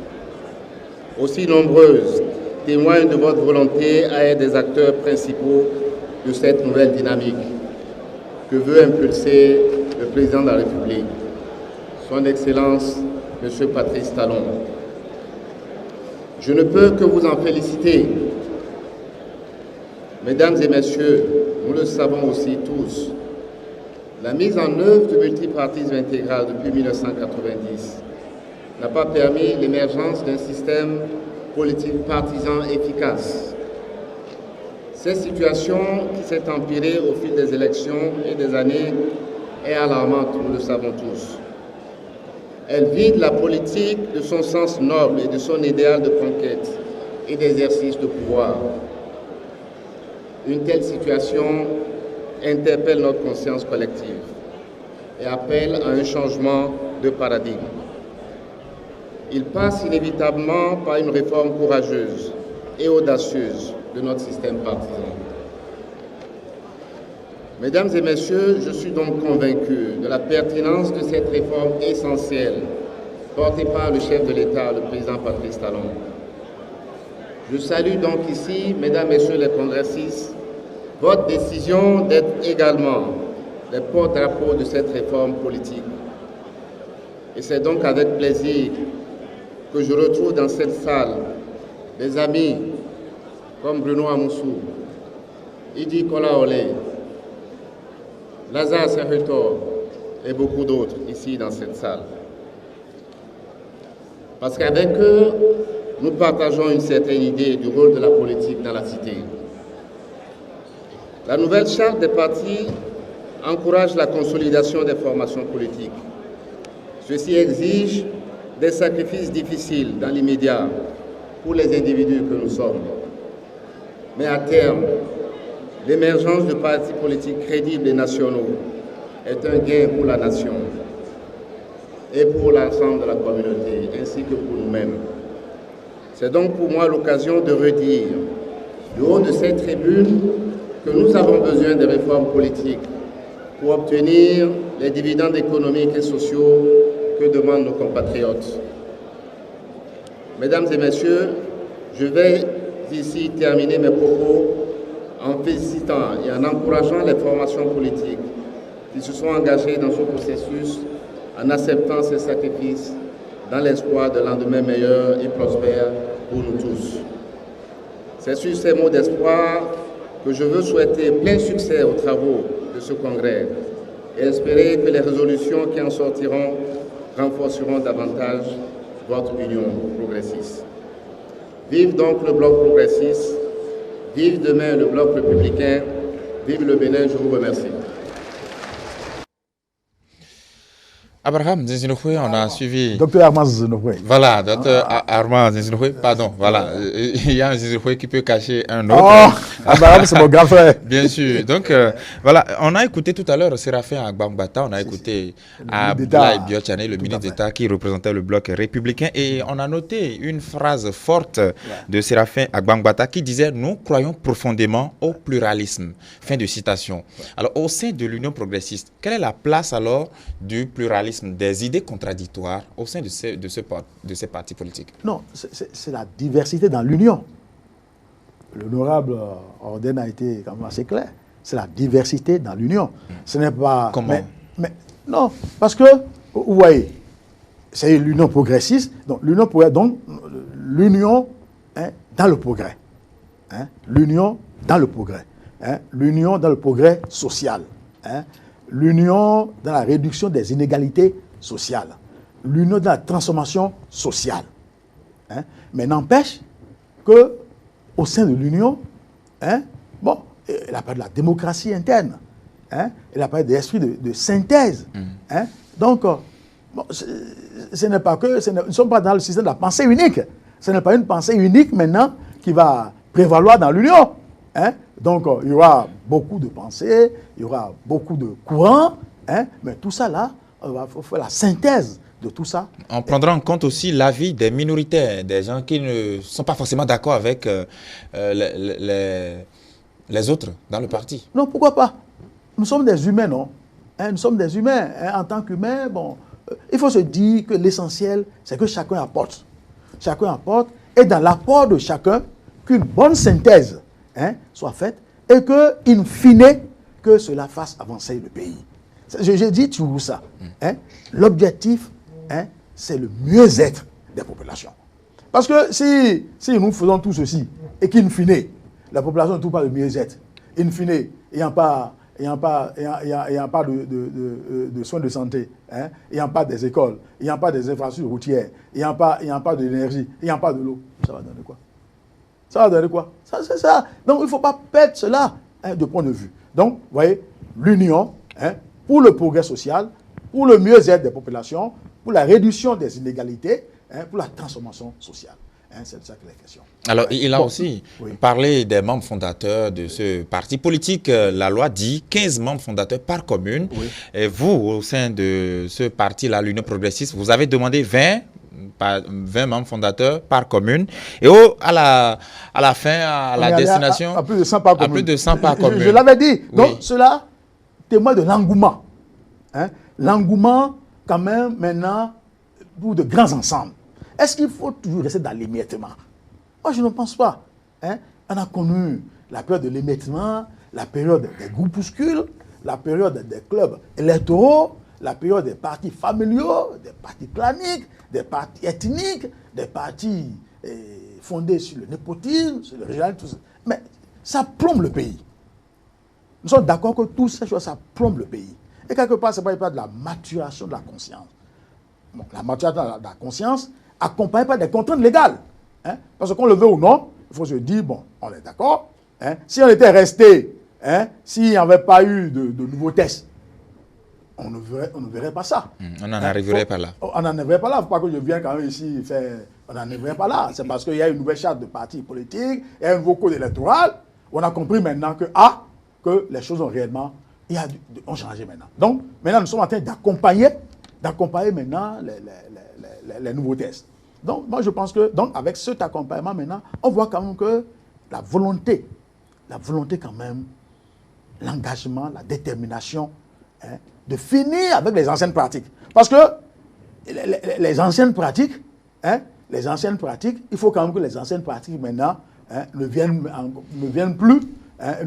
aussi nombreuses, témoigne de votre volonté à être des acteurs principaux de cette nouvelle dynamique que veut impulser le Président de la République, Son Excellence, M. Patrice Talon. Je ne peux que vous en féliciter. Mesdames et Messieurs, nous le savons aussi tous, la mise en œuvre du multipartisme intégral depuis 1990 n'a pas permis l'émergence d'un système politique partisan efficace. Cette situation qui s'est empirée au fil des élections et des années est alarmante, nous le savons tous. Elle vide la politique de son sens noble et de son idéal de conquête et d'exercice de pouvoir. Une telle situation interpelle notre conscience collective et appelle à un changement de paradigme. Il passe inévitablement par une réforme courageuse et audacieuse de notre système partisan. Mesdames et Messieurs, je suis donc convaincu de la pertinence de cette réforme essentielle portée par le chef de l'État, le président Patrice Talon. Je salue donc ici, Mesdames et Messieurs les congressistes, votre décision d'être également les porte-drapeaux de cette réforme politique. Et c'est donc avec plaisir que je retrouve dans cette salle des amis comme Bruno Amoussou, Idi Kolaolé, Lazare Serrutor et beaucoup d'autres ici dans cette salle. Parce qu'avec eux, nous partageons une certaine idée du rôle de la politique dans la cité. La nouvelle charte des partis encourage la consolidation des formations politiques. Ceci exige des sacrifices difficiles dans l'immédiat pour les individus que nous sommes. Mais à terme, l'émergence de partis politiques crédibles et nationaux est un gain pour la nation et pour l'ensemble de la communauté, ainsi que pour nous-mêmes. C'est donc pour moi l'occasion de redire, du haut de cette tribune, que nous avons besoin de réformes politiques pour obtenir les dividendes économiques et sociaux que demandent nos compatriotes. Mesdames et Messieurs, je vais ici terminer mes propos en félicitant et en encourageant les formations politiques qui se sont engagées dans ce processus en acceptant ces sacrifices dans l'espoir de lendemain meilleur et prospère pour nous tous. C'est sur ces mots d'espoir que je veux souhaiter plein succès aux travaux de ce congrès et espérer que les résolutions qui en sortiront renforceront davantage votre union progressiste. Vive donc le bloc progressiste, vive demain le bloc républicain, vive le Bénin, je vous remercie. Abraham Zinzinouhoué, on a suivi. Docteur Armand Zinzinouhoué. Voilà, docteur Armand Zinzinouhoué, pardon, voilà. Il y a un Zinzinouhoué qui peut cacher un autre. Oh, Abraham, c'est mon grand frère. Bien sûr. Donc, voilà, on a écouté tout à l'heure Séraphin Agbangbata, on a écouté Abdoulaye Biotchane, le ministre d'État qui représentait le bloc républicain, et on a noté une phrase forte de Séraphin Agbangbata qui disait « Nous croyons profondément au pluralisme ». Fin de citation. Alors, au sein de l'Union progressiste, quelle est la place alors du pluralisme, des idées contradictoires au sein de ces partis politiques? Non, c'est la diversité dans l'union. L'honorable Orden a été quand même assez clair. C'est la diversité dans l'union. Ce n'est pas... Comment? Mais non, parce que, vous voyez, c'est l'union progressiste. Donc, l'union dans le progrès. Hein? L'union dans le progrès. Hein? L'union dans le progrès social. Hein? L'union dans la réduction des inégalités sociales, l'union dans la transformation sociale. Hein? Mais n'empêche qu'au sein de l'union, hein, bon, il n'y a pas de la démocratie interne. hein, il a parlé d'esprit de synthèse. Hein. Donc, bon, ce n'est pas que, nous ne sommes pas dans le système de la pensée unique. Ce n'est pas une pensée unique maintenant qui va prévaloir dans l'Union. Hein. Donc, il y aura beaucoup de pensées, il y aura beaucoup de courants, hein, mais tout ça là, on va faire la synthèse de tout ça. On prendra en compte aussi l'avis des minorités, des gens qui ne sont pas forcément d'accord avec les autres dans le parti. Non, pourquoi pas? Nous sommes des humains, non? Hein, nous sommes des humains. Hein, en tant qu'humains, bon, il faut se dire que l'essentiel, c'est que chacun apporte. Chacun apporte, et dans l'apport de chacun, qu'une bonne synthèse, hein, soit faite, et que, in fine, que cela fasse avancer le pays. J'ai dit toujours ça. Hein, l'objectif, hein, c'est le mieux-être des populations. Parce que si nous faisons tout ceci, et qu'in fine, la population ne trouve pas le mieux-être, in fine, il n'y a pas de soins de santé, hein, il n'y a pas des écoles, il n'y a pas des infrastructures routières, il n'y a pas d'énergie, il n'y a pas de l'eau, ça va donner quoi? Ça va donner quoi? C'est ça. Donc il ne faut pas perdre cela, hein, de point de vue. Donc, vous voyez, l'union, hein, pour le progrès social, pour le mieux-être des populations, pour la réduction des inégalités, hein, pour la transformation sociale. Hein, c'est de ça que la question. Alors, il a aussi parlé des membres fondateurs de ce parti politique. La loi dit 15 membres fondateurs par commune. Oui. Et vous, au sein de ce parti-là, l'Union progressiste, vous avez demandé 20 membres fondateurs par commune. Et à la fin, à la destination, à plus de 100 par commune. À plus de 100 par commune. Je l'avais dit. Donc, cela témoigne de l'engouement. Hein? L'engouement, quand même, maintenant, pour de grands ensembles. Est-ce qu'il faut toujours rester dans l'émiettement? Moi, je ne pense pas. Hein? On a connu la période de l'émiettement, la période des groupuscules, la période des clubs électoraux, la période des partis familiaux, des partis claniques, des partis ethniques, des partis fondés sur le népotisme, sur le régionalisme, tout ça. Mais ça plombe le pays. Nous sommes d'accord que toutes ces choses, ça plombe le pays. Et quelque part, c'est pas de la maturation de la conscience. Bon, la maturation de la conscience accompagnée par des contraintes légales. Hein? Parce qu'on le veut ou non, il faut se dire, bon, on est d'accord. Hein? Si on était resté, hein, s'il n'y avait pas eu de nouveaux tests, on ne verrait pas ça. On n'en arriverait pas là. On n'en arriverait pas là. Il ne faut pas que je vienne quand même ici faire... On n'en arriverait pas là. C'est parce qu'il y a une nouvelle charte de parti politique, il y a un nouveau code électoral. On a compris maintenant que les choses ont réellement... ont changé maintenant. Donc, maintenant, nous sommes en train d'accompagner maintenant les nouveaux tests. Donc, moi, je pense que, donc, avec cet accompagnement maintenant, on voit quand même que la volonté quand même, l'engagement, la détermination, hein, de finir avec les anciennes pratiques. Parce que les anciennes pratiques, hein, il faut quand même que les anciennes pratiques maintenant, hein, ne viennent plus, hein,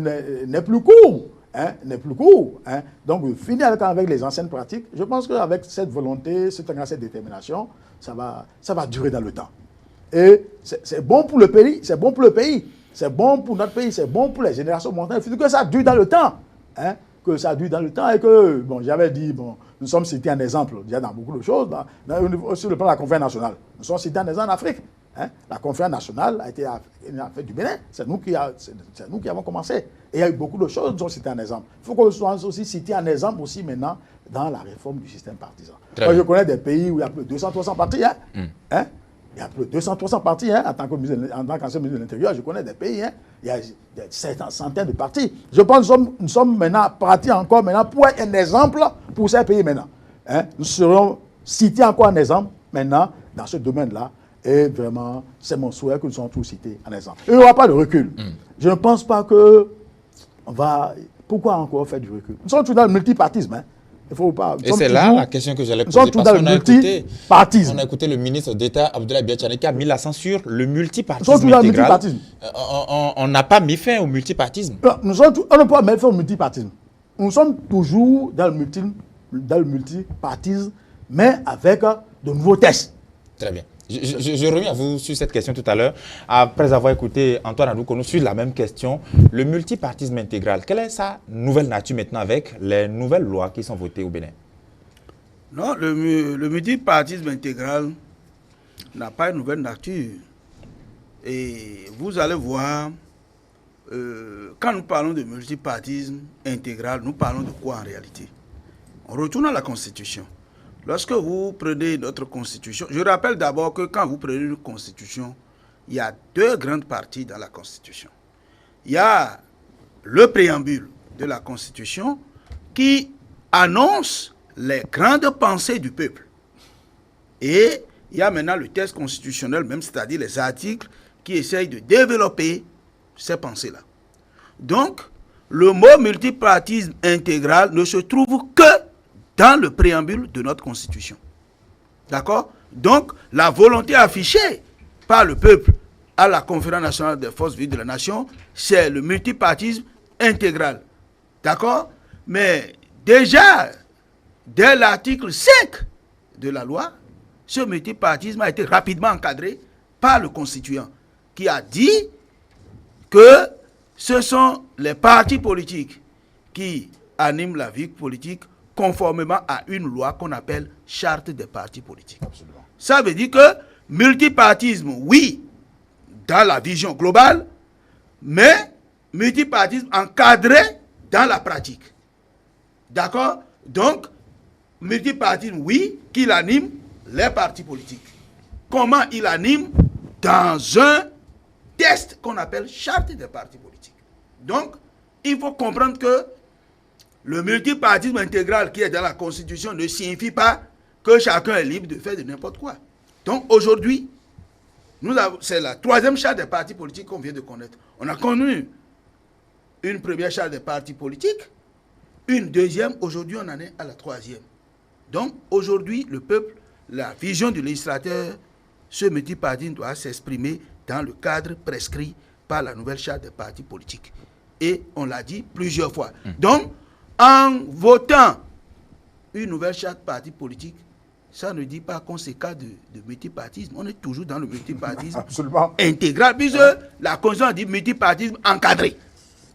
n'est plus court. Hein, n'est plus court. Hein. Donc, finir avec les anciennes pratiques, je pense qu'avec cette volonté, cette détermination, ça va durer dans le temps. Et c'est bon pour le pays, c'est bon pour le pays, c'est bon pour notre pays, c'est bon pour les générations montantes. Il faut que ça dure dans le temps. Hein, que ça dure dans le temps et que, bon, j'avais dit, bon, nous sommes cités un exemple, déjà dans beaucoup de choses, sur le plan de la conférence nationale. Nous sommes cités un exemple en Afrique. Hein? La conférence nationale a fait du Bénin. C'est nous qui avons commencé. Et il y a eu beaucoup de choses dont c'était un exemple. Il faut qu'on soit aussi cité un exemple aussi maintenant dans la réforme du système partisan. Moi, je connais des pays où il y a plus de 200-300 partis. Hein? Hein? Il y a plus de 200-300 partis. Hein? En tant qu'ancien ministre de l'Intérieur, je connais des pays. Hein? Il y a des centaines de partis. Je pense que nous sommes maintenant partis encore maintenant pour être un exemple pour ces pays maintenant. Hein? Nous serons cités encore un exemple maintenant dans ce domaine-là. Et vraiment, c'est mon souhait que nous soyons tous cités en exemple. Il n'y aura pas de recul. Je ne pense pas que on va... Pourquoi encore faire du recul? Nous sommes toujours dans le multipartisme. Hein. Il faut pas... Et c'est là la question que j'allais poser. Parce qu'on a écouté le ministre d'État, Abdoulaye Biachane, qui a mis l'accent sur le multipartisme intégral. On n'a pas mis fin au multipartisme. On ne peut pas mettre fin au multipartisme. Nous sommes toujours dans le multipartisme, mais avec de nouveaux tests. Très bien. Je reviens à vous sur cette question tout à l'heure. Après avoir écouté Antoine Adoukono sur la même question, le multipartisme intégral, quelle est sa nouvelle nature maintenant avec les nouvelles lois qui sont votées au Bénin? Non, le multipartisme intégral n'a pas une nouvelle nature. Et vous allez voir quand nous parlons de multipartisme intégral, nous parlons de quoi en réalité? On retourne à la Constitution. Lorsque vous prenez notre Constitution, je rappelle d'abord que quand vous prenez une Constitution, il y a deux grandes parties dans la Constitution. Il y a le préambule de la Constitution qui annonce les grandes pensées du peuple. Et il y a maintenant le texte constitutionnel, même c'est-à-dire les articles qui essayent de développer ces pensées-là. Donc, le mot multipartisme intégral ne se trouve que dans le préambule de notre Constitution. D'accord? Donc, la volonté affichée par le peuple à la Conférence nationale des forces vives de la nation, c'est le multipartisme intégral. D'accord? Mais déjà, dès l'article 5 de la loi, ce multipartisme a été rapidement encadré par le constituant, qui a dit que ce sont les partis politiques qui animent la vie politique conformément à une loi qu'on appelle Charte des partis politiques. Absolument. Ça veut dire que multipartisme, oui, dans la vision globale, mais multipartisme encadré dans la pratique. D'accord? Donc, multipartisme, oui, qu'il anime les partis politiques. Comment il anime? Dans un texte qu'on appelle Charte des partis politiques. Donc, il faut comprendre que le multipartisme intégral qui est dans la Constitution ne signifie pas que chacun est libre de faire de n'importe quoi. Donc, aujourd'hui, c'est la troisième charte des partis politiques qu'on vient de connaître. On a connu une première charte des partis politiques, une deuxième, aujourd'hui on en est à la troisième. Donc, aujourd'hui, le peuple, la vision du législateur, ce multipartisme doit s'exprimer dans le cadre prescrit par la nouvelle charte des partis politiques. Et on l'a dit plusieurs fois. Donc, en votant une nouvelle charte de parti politique, ça ne dit pas qu'on s'écarte de multipartisme. On est toujours dans le multipartisme intégral, puisque la Constitution dit multipartisme encadré.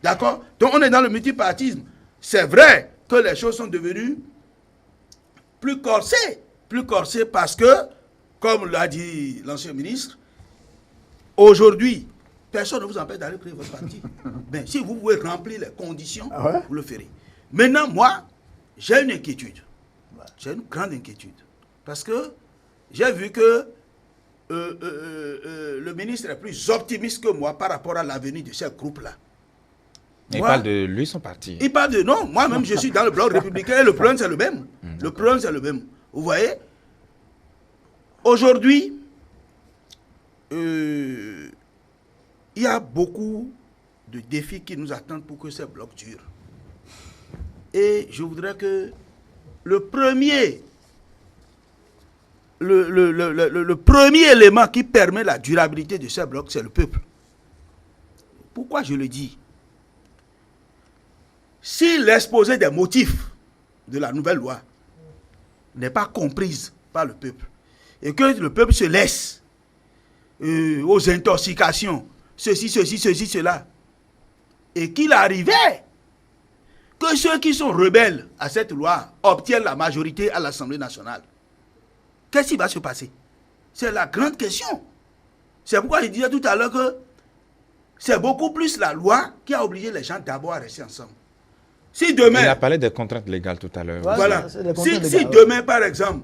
D'accord? Donc, on est dans le multipartisme. C'est vrai que les choses sont devenues plus corsées parce que, comme l'a dit l'ancien ministre, aujourd'hui, personne ne vous empêche d'aller créer votre parti. Ben, si vous pouvez remplir les conditions, vous le ferez. Maintenant, moi, j'ai une inquiétude. J'ai une grande inquiétude. Parce que j'ai vu que le ministre est plus optimiste que moi par rapport à l'avenir de ce groupe-là. Il parle de lui, son parti. Il parle de... Non, moi-même, je suis dans le bloc républicain et le problème, c'est le même. Le problème, c'est le même. Vous voyez? Aujourd'hui, il y a beaucoup de défis qui nous attendent pour que ce bloc dure. Et je voudrais que le premier élément qui permet la durabilité de ce bloc, c'est le peuple. Pourquoi je le dis? Si l'exposé des motifs de la nouvelle loi n'est pas comprise par le peuple, et que le peuple se laisse aux intoxications, ceci, cela, et qu'il arrivait que ceux qui sont rebelles à cette loi obtiennent la majorité à l'Assemblée nationale, qu'est-ce qui va se passer? C'est la grande question. C'est pourquoi je disais tout à l'heure que c'est beaucoup plus la loi qui a obligé les gens d'abord à rester ensemble. Si demain... Il a parlé des contraintes légales tout à l'heure. Voilà. Si demain, par exemple,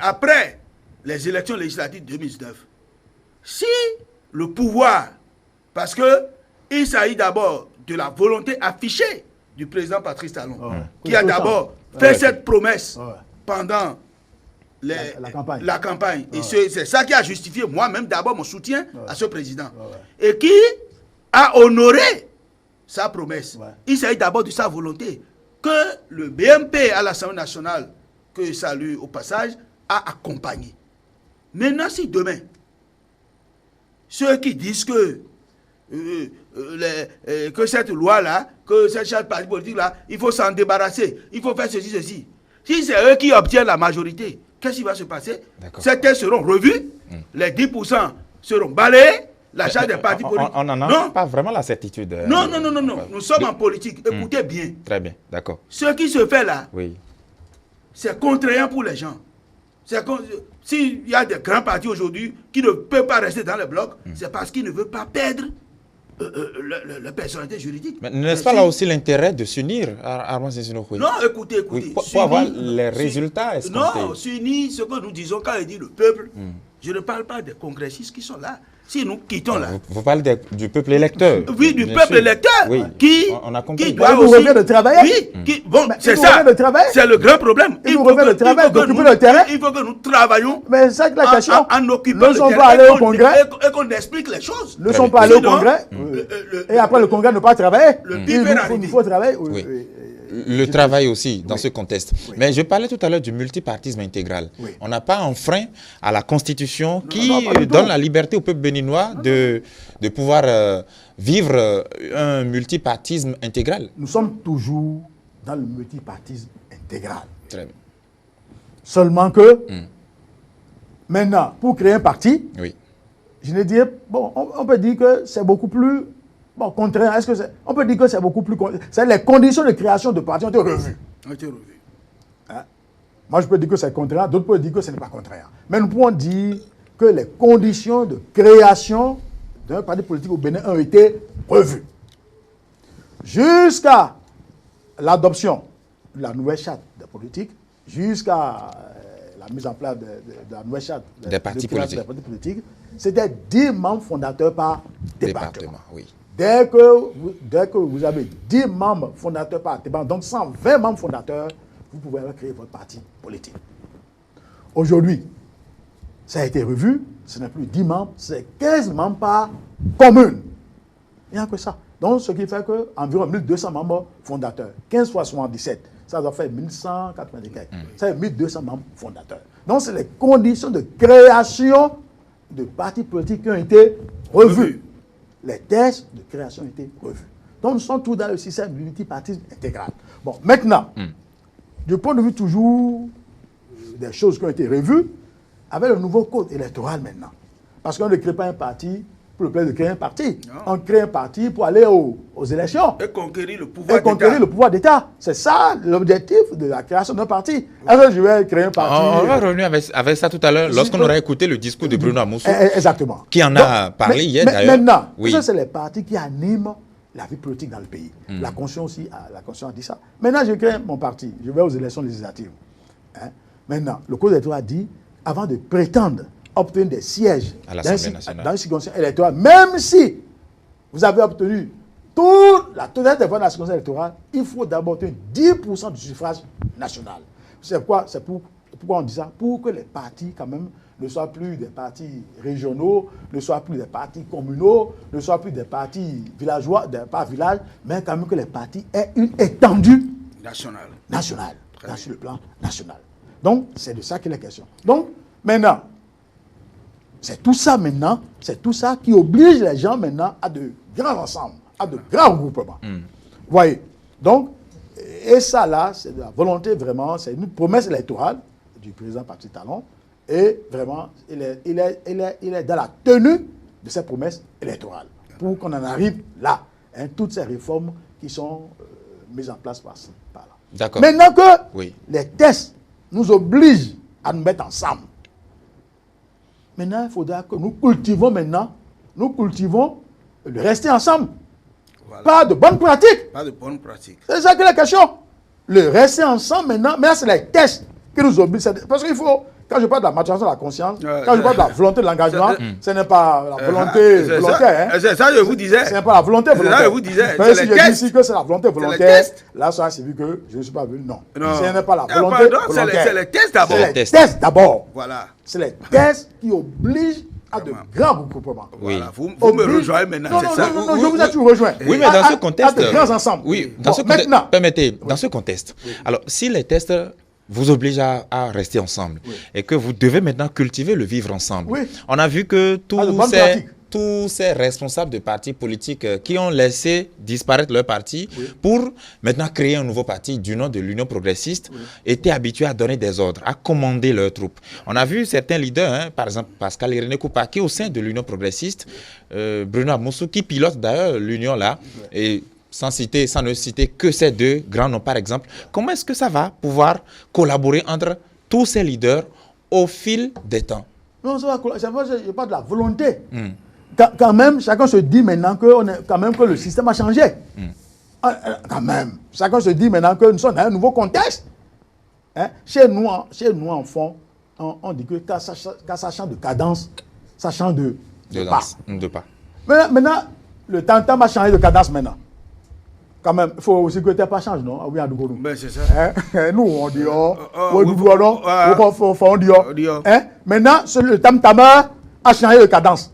après les élections législatives 2019, si le pouvoir, parce qu'il s'agit d'abord de la volonté affichée du président Patrice Talon, qui a d'abord fait cette promesse pendant la campagne. Et c'est ça qui a justifié moi-même d'abord mon soutien à ce président. Et qui a honoré sa promesse. Il s'agit d'abord de sa volonté que le BMP à l'Assemblée nationale, que je salue au passage, a accompagné. Maintenant, si demain, ceux qui disent que cette loi-là, que cette charte parti politique-là, il faut s'en débarrasser, il faut faire ceci, ceci. Si c'est eux qui obtiennent la majorité, qu'est-ce qui va se passer? Ces textes seront revus, les 10% seront balayés, la charte des partis politiques. On n'en a pas vraiment la certitude. Non. Nous sommes en politique. Écoutez bien. Très bien, d'accord. Ce qui se fait là, c'est contraignant pour les gens. S'il y a des grands partis aujourd'hui qui ne peuvent pas rester dans le bloc, c'est parce qu'ils ne veulent pas perdre la personnalité juridique. Mais n'est-ce pas là aussi l'intérêt de s'unir, Armand Sessinokoué? Non, écoutez. Oui, pour avoir les résultats escomptés. Non, s'unir, ce que nous disons quand il dit le peuple, je ne parle pas des congressistes qui sont là. Si nous quittons là. Vous parlez du peuple électeur. Oui, du peuple électeur. Oui. On a compris. Qui doit il nous aussi... revient de travailler. Oui, bon, Mais c'est il nous ça. revient de travailler. C'est le grand problème. Il nous revient de travailler, d'occuper le terrain. Il faut que nous travaillions Mais c'est la question. en occupant Ne le sont terrain pas allés au et qu'on- Congrès. et qu'on explique les choses. Ne sont pas allés au Sinon, Congrès. le- Et après le Congrès ne pas travailler. Le Il pire nous arrivé. faut travailler. Oui. Le travail aussi dans ce contexte. Mais je parlais tout à l'heure du multipartisme intégral. Oui. On n'a pas enfreint à la Constitution qui non, pas du donne tout. la liberté au peuple béninois de pouvoir vivre un multipartisme intégral. Nous sommes toujours dans le multipartisme intégral. Très bien. Seulement que, maintenant, pour créer un parti, Oui. je ne dirais, bon, on peut dire que c'est beaucoup plus, bon, contraint. Est-ce que on peut dire que c'est beaucoup plus, c'est les conditions de création de parti ont été revues. On a été revu. Hein? Moi, je peux dire que c'est contraint, d'autres peuvent dire que ce n'est pas contraint. Mais nous pouvons dire que les conditions de création d'un parti politique au Bénin ont été revues. Jusqu'à l'adoption de la nouvelle charte de politique, jusqu'à la mise en place de la nouvelle charte Des partis politiques, c'était 10 membres fondateurs par département. Oui. Dès que vous avez 10 membres fondateurs par département, donc 120 membres fondateurs, vous pouvez créer votre parti politique. Aujourd'hui, ça a été revu, ce n'est plus 10 membres, c'est 15 membres par commune. Il n'y a que ça. Donc, ce qui fait qu'environ 1200 membres fondateurs, 15 fois 77, ça doit faire 1195. Ça fait 1200 membres fondateurs. Donc, c'est les conditions de création de partis politiques qui ont été revues. Les tests de création ont été revus. Donc, nous sommes tous dans le système du multipartisme intégral. Bon, maintenant, du point de vue toujours des choses qui ont été revues, avec le nouveau code électoral maintenant. Parce qu'on ne crée pas un parti pour le plaisir de créer un parti. Non. On crée un parti pour aller aux élections. Et conquérir le pouvoir Et conquérir le pouvoir d'État. C'est ça l'objectif de la création d'un parti. Est-ce que je vais créer un parti? On va revenir avec ça tout à l'heure, lorsqu'on aura écouté le discours de Bruno Amoussou, Exactement. qui en a parlé hier d'ailleurs. Maintenant, Oui. ça c'est les partis qui animent la vie politique dans le pays. La Constitution aussi, la Constitution a dit ça. Maintenant, je crée mon parti, je vais aux élections législatives. Hein? Maintenant, le Code électoral dit, avant de prétendre obtenir des sièges À l'Assemblée nationale. dans une circonscription électorale, même si vous avez obtenu toute la totalité des voix dans la circonscription électorale, il faut d'abord obtenir 10% du suffrage national. C'est pourquoi on dit ça? Pour que les partis, quand même, ne soient plus des partis régionaux, ne soient plus des partis communaux, ne soient plus des partis villageois, pas villages, mais quand même que les partis aient une étendue national. sur le plan national. Donc, c'est de ça qu'il est question. Donc, maintenant, c'est tout ça qui oblige les gens maintenant à de grands ensembles, à de grands regroupements. Vous voyez? Donc, et ça là, c'est de la volonté vraiment, c'est une promesse électorale du président Patrice Talon, et vraiment, il est dans la tenue de cette promesse électorale pour qu'on en arrive là. Hein, toutes ces réformes qui sont mises en place par là. D'accord. Maintenant que Oui. les tests nous obligent à nous mettre ensemble, maintenant, il faudra que nous cultivons le rester ensemble. Voilà. Pas de bonnes pratiques. Pas de bonnes pratiques. C'est ça qui est la question. Le rester ensemble maintenant, mais là, c'est les tests qui nous obligent. Parce qu'il faut, quand je parle de la maturation de la conscience, quand je parle de la volonté de l'engagement, ce n'est pas la volonté volontaire. Hein. C'est ça que je vous disais. Ce n'est pas la volonté C'est volontaire. ça que je vous disais. Mais C'est si les je dis tests. ici que c'est la volonté volontaire, tests. là, ça c'est vu que je ne suis pas venu. Non. Non. Ce n'est pas la Ah, volonté pardon, volontaire. c'est les tests d'abord. C'est les tests d'abord. Voilà. C'est les tests qui obligent à de grands regroupements. Oui. Voilà. Vous me rejoignez maintenant, Non, c'est non, ça. non, non, je vous ai toujours rejoint. Oui, mais dans ce contexte. À de grands ensembles. Oui, Bon, dans ce contexte. maintenant. Permettez, dans ce contexte. Alors, si les tests vous obligent à rester ensemble et que vous devez maintenant cultiver le vivre ensemble, Oui. on a vu que de bonnes pratiques. tous ces responsables de partis politiques qui ont laissé disparaître leur parti pour maintenant créer un nouveau parti du nom de l'Union progressiste étaient habitués à donner des ordres, à commander leurs troupes. On a vu certains leaders, hein, par exemple Pascal Irénée Koupa, qui est au sein de l'Union progressiste, Bruno Amoussou, qui pilote d'ailleurs l'Union là, et sans ne citer que ces deux grands noms par exemple. Comment est-ce que ça va pouvoir collaborer entre tous ces leaders au fil des temps? Non, ça va. Je parle de la volonté quand même, chacun se dit maintenant que le système a changé. Quand même, chacun se dit maintenant que nous sommes dans un nouveau contexte. Hein? Chez nous, en fond, on dit que quand ça change de cadence, ça change de pas. Maintenant, le tam-tam a changé de cadence maintenant. Quand même, il faut aussi que le tempo change, non? Oui, à Dougourou. Ben, c'est ça. Hein? Nous, on dit on dit hein? Maintenant, le tam-tam a changé de cadence.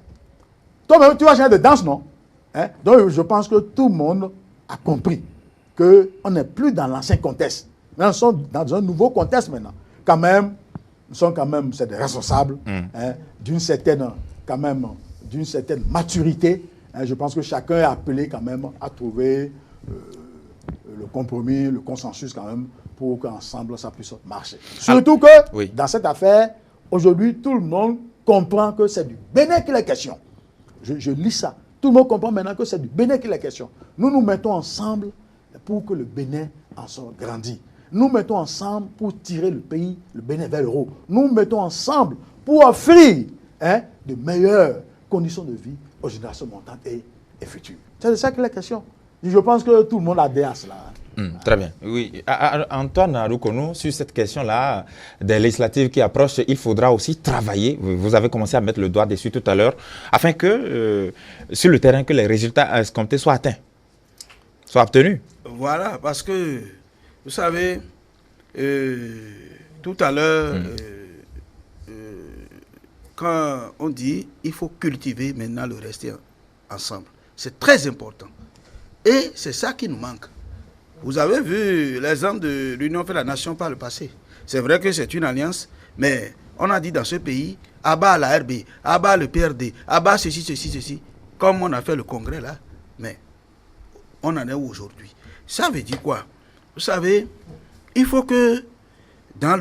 Toi-même, tu vas changer de danse, non? Hein? Donc, je pense que tout le monde a compris qu'on n'est plus dans l'ancien contexte. Maintenant, nous sommes dans un nouveau contexte maintenant. Quand même, nous sommes quand même des responsables hein, d'une certaine maturité. Hein, je pense que chacun est appelé quand même à trouver le compromis, le consensus quand même, pour qu'ensemble ça puisse marcher. Surtout que dans cette affaire, aujourd'hui, tout le monde comprend que c'est du Bénin qu'il est question. Je lis ça. Tout le monde comprend maintenant que c'est du Bénin qu'il est question. Nous nous mettons ensemble pour que le Bénin en soit grandi. Nous mettons ensemble pour tirer le Bénin vers le haut. Nous mettons ensemble pour offrir de meilleures conditions de vie aux générations montantes et futures. C'est de ça qu'il est question. Je pense que tout le monde adhère à cela. Très bien. Oui. Antoine Aroukonou, sur cette question-là des législatives qui approchent, il faudra aussi travailler. Vous avez commencé à mettre le doigt dessus tout à l'heure, afin que, sur le terrain, que les résultats escomptés soient atteints, soient obtenus. Voilà, parce que, vous savez, tout à l'heure, quand on dit il faut cultiver maintenant le rester ensemble, c'est très important. Et c'est ça qui nous manque. Vous avez vu l'exemple de l'Union fait la nation par le passé. C'est vrai que c'est une alliance, mais on a dit dans ce pays, abat la RB, abat le PRD, abat ceci, comme on a fait le congrès là, mais on en est où aujourd'hui? Ça veut dire quoi? Vous savez, il faut que dans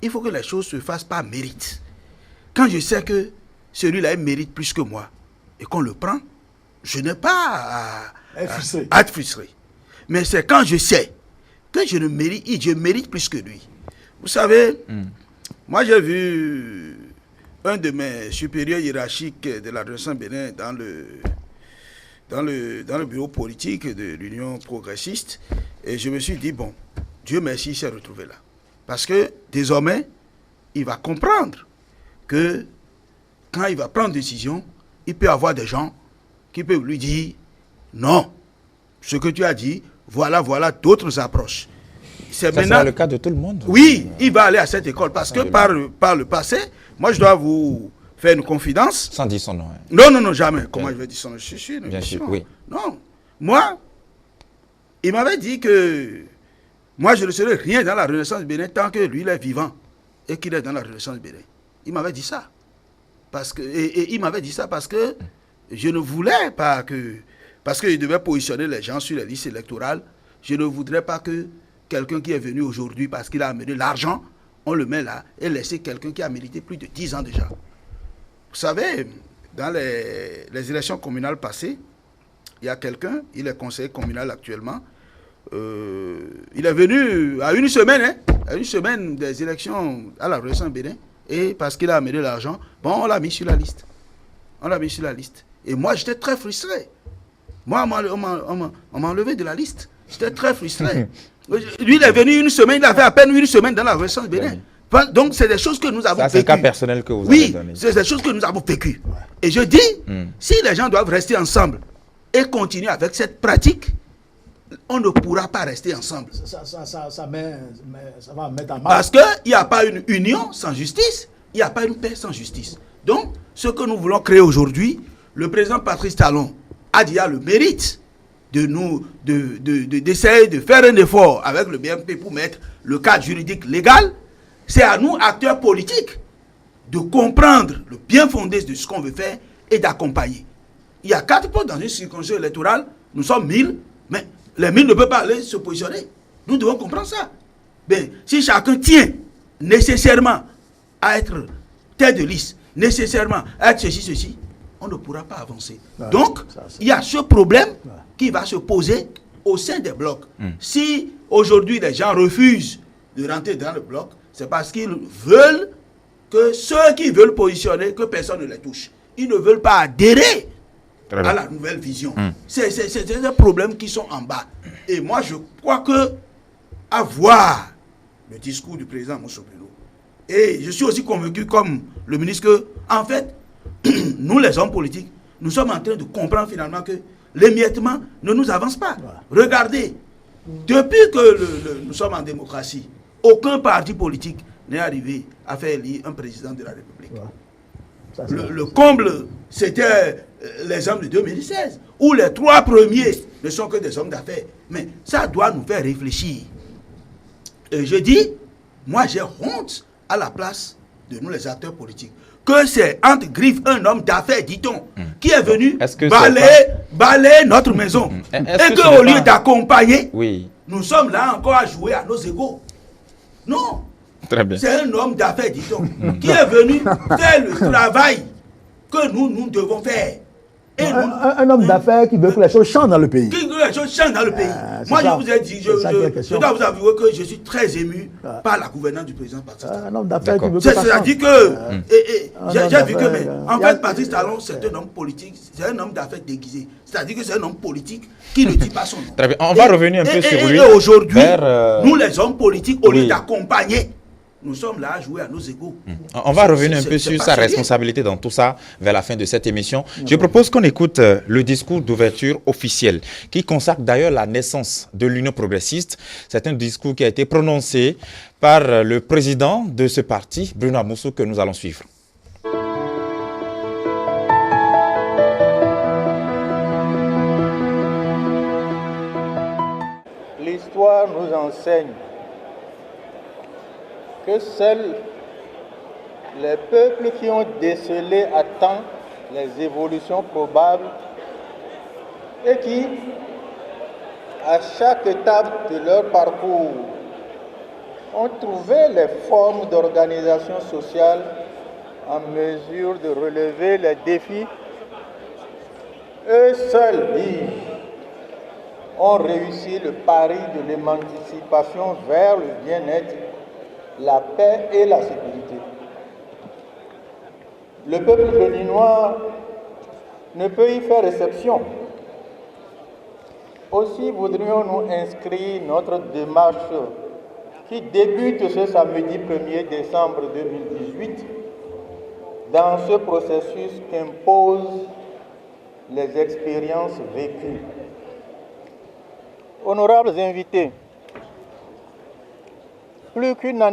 il faut que les choses se fassent par mérite. Quand je sais que celui-là mérite plus que moi et qu'on le prend, je n'ai pas à être frustré. Mais c'est quand je sais que je mérite plus que lui. Vous savez, moi j'ai vu un de mes supérieurs hiérarchiques de la Renaissance Bénin dans le bureau politique de l'Union progressiste, et je me suis dit, bon, Dieu merci, il s'est retrouvé là. Parce que désormais, il va comprendre que quand il va prendre une décision, il peut y avoir des gens qui peuvent lui dire, non, ce que tu as dit, voilà d'autres approches. Ça sera le cas de tout le monde. Oui, il va aller à cette école parce que par le passé, moi je dois vous faire une confidence. Sans dire son nom. Hein. Non, jamais. Comment je vais dire son nom? Je suis bien sûr, oui. Non. Moi, il m'avait dit que moi je ne serai rien dans la Renaissance Bénin tant que lui il est vivant et qu'il est dans la Renaissance Bénin. Il m'avait dit ça. Et il m'avait dit ça parce que je ne voulais pas que... Parce qu'il devait positionner les gens sur les listes électorales. Je ne voudrais pas que quelqu'un qui est venu aujourd'hui parce qu'il a amené l'argent, on le met là et laisser quelqu'un qui a mérité plus de 10 ans déjà. Vous savez, dans les élections communales passées, il y a quelqu'un, il est conseiller communal actuellement, il est venu à une semaine des élections à la Renaissance Bénin, et parce qu'il a amené l'argent, bon, on l'a mis sur la liste. Et moi, j'étais très frustré. Moi, on m'a enlevé de la liste. J'étais très frustré. Lui, il est venu une semaine, il avait à peine une semaine dans la Renaissance Bénin. Donc, c'est des choses que nous avons vécues. C'est le cas personnel que vous avez donné. Oui, c'est des choses que nous avons vécues. Et je dis, si les gens doivent rester ensemble et continuer avec cette pratique, on ne pourra pas rester ensemble. Ça va mettre en marche. Parce qu'il n'y a pas une union sans justice, il n'y a pas une paix sans justice. Donc, ce que nous voulons créer aujourd'hui, le président Patrice Talon a déjà le mérite d'essayer de faire un effort avec le BMP pour mettre le cadre juridique légal. C'est à nous, acteurs politiques, de comprendre le bien fondé de ce qu'on veut faire et d'accompagner. Il y a 4 postes dans une circonscription électorale, nous sommes 1000, mais les 1000 ne peuvent pas aller se positionner. Nous devons comprendre ça. Mais si chacun tient nécessairement à être tête de liste, nécessairement à être ceci, on ne pourra pas avancer. Donc, il y a ce problème qui va se poser au sein des blocs. Si aujourd'hui les gens refusent de rentrer dans le bloc, c'est parce qu'ils veulent que ceux qui veulent positionner, que personne ne les touche. Ils ne veulent pas adhérer à la nouvelle vision. C'est des problèmes qui sont en bas. Et moi, je crois que avoir le discours du président Moussopelo, et je suis aussi convaincu comme le ministre que, en fait, nous les hommes politiques, nous sommes en train de comprendre finalement que l'émiettement ne nous avance pas. Regardez, depuis que nous sommes en démocratie, aucun parti politique n'est arrivé à faire élire un président de la République. Le comble, c'était l'exemple de 2016, où les 3 premiers ne sont que des hommes d'affaires. Mais ça doit nous faire réfléchir. Et je dis, moi j'ai honte à la place de nous les acteurs politiques, que c'est entre griffes un homme d'affaires, dit-on, qui est venu balayer notre maison. Et qu'au lieu d'accompagner, nous sommes là encore à jouer à nos égaux. Non. C'est un homme d'affaires, dit-on, qui est venu faire le travail que nous devons faire. Et un homme d'affaires qui veut que les choses changent dans le pays. Qui veut que les choses changent dans le pays. Moi, je vous ai dit, je dois vous avouer que je suis très ému par la gouvernance du président Patrice Talon. Un homme d'affaires qui veut que ça change. C'est-à-dire que, j'ai vu que, mais, en fait, Patrice Talon, c'est un homme politique, c'est un homme d'affaires déguisé. C'est-à-dire que c'est un homme politique qui ne dit pas son nom. Très bien. On va revenir un peu sur lui. Et aujourd'hui, nous, les hommes politiques, au lieu d'accompagner, nous sommes là à jouer à nos égaux. On va revenir un peu sur sa responsabilité dans tout ça vers la fin de cette émission. Je propose qu'on écoute le discours d'ouverture officiel qui consacre d'ailleurs la naissance de l'Union progressiste. C'est un discours qui a été prononcé par le président de ce parti, Bruno Amoussou, que nous allons suivre. L'histoire nous enseigne que seuls les peuples qui ont décelé à temps les évolutions probables et qui, à chaque étape de leur parcours, ont trouvé les formes d'organisation sociale en mesure de relever les défis, eux seuls, dis-je, ont réussi le pari de l'émancipation vers le bien-être, la paix et la sécurité. Le peuple béninois ne peut y faire exception. Aussi voudrions-nous inscrire notre démarche qui débute ce samedi 1er décembre 2018 dans ce processus qu'imposent les expériences vécues. Honorables invités, plus qu'une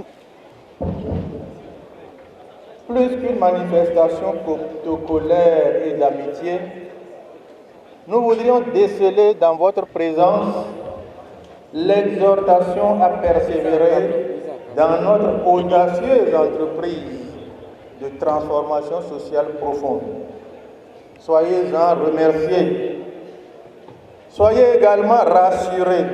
manifestation protocolaire et d'amitié, nous voudrions déceler dans votre présence l'exhortation à persévérer dans notre audacieuse entreprise de transformation sociale profonde. Soyez-en remerciés. Soyez également rassurés,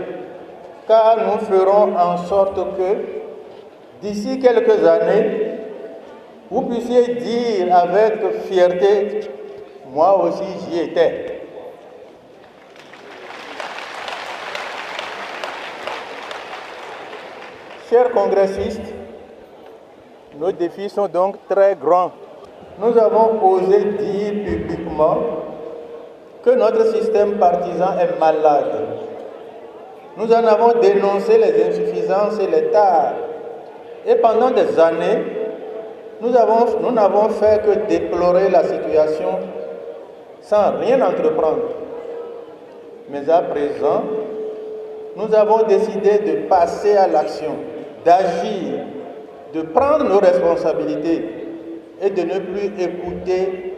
car nous ferons en sorte que, d'ici quelques années, vous puissiez dire avec fierté, moi aussi j'y étais. Chers congressistes, nos défis sont donc très grands. Nous avons osé dire publiquement que notre système partisan est malade. Nous en avons dénoncé les insuffisances et les tares. Et pendant des années, nous n'avons fait que déplorer la situation sans rien entreprendre. Mais à présent, nous avons décidé de passer à l'action, d'agir, de prendre nos responsabilités et de ne plus écouter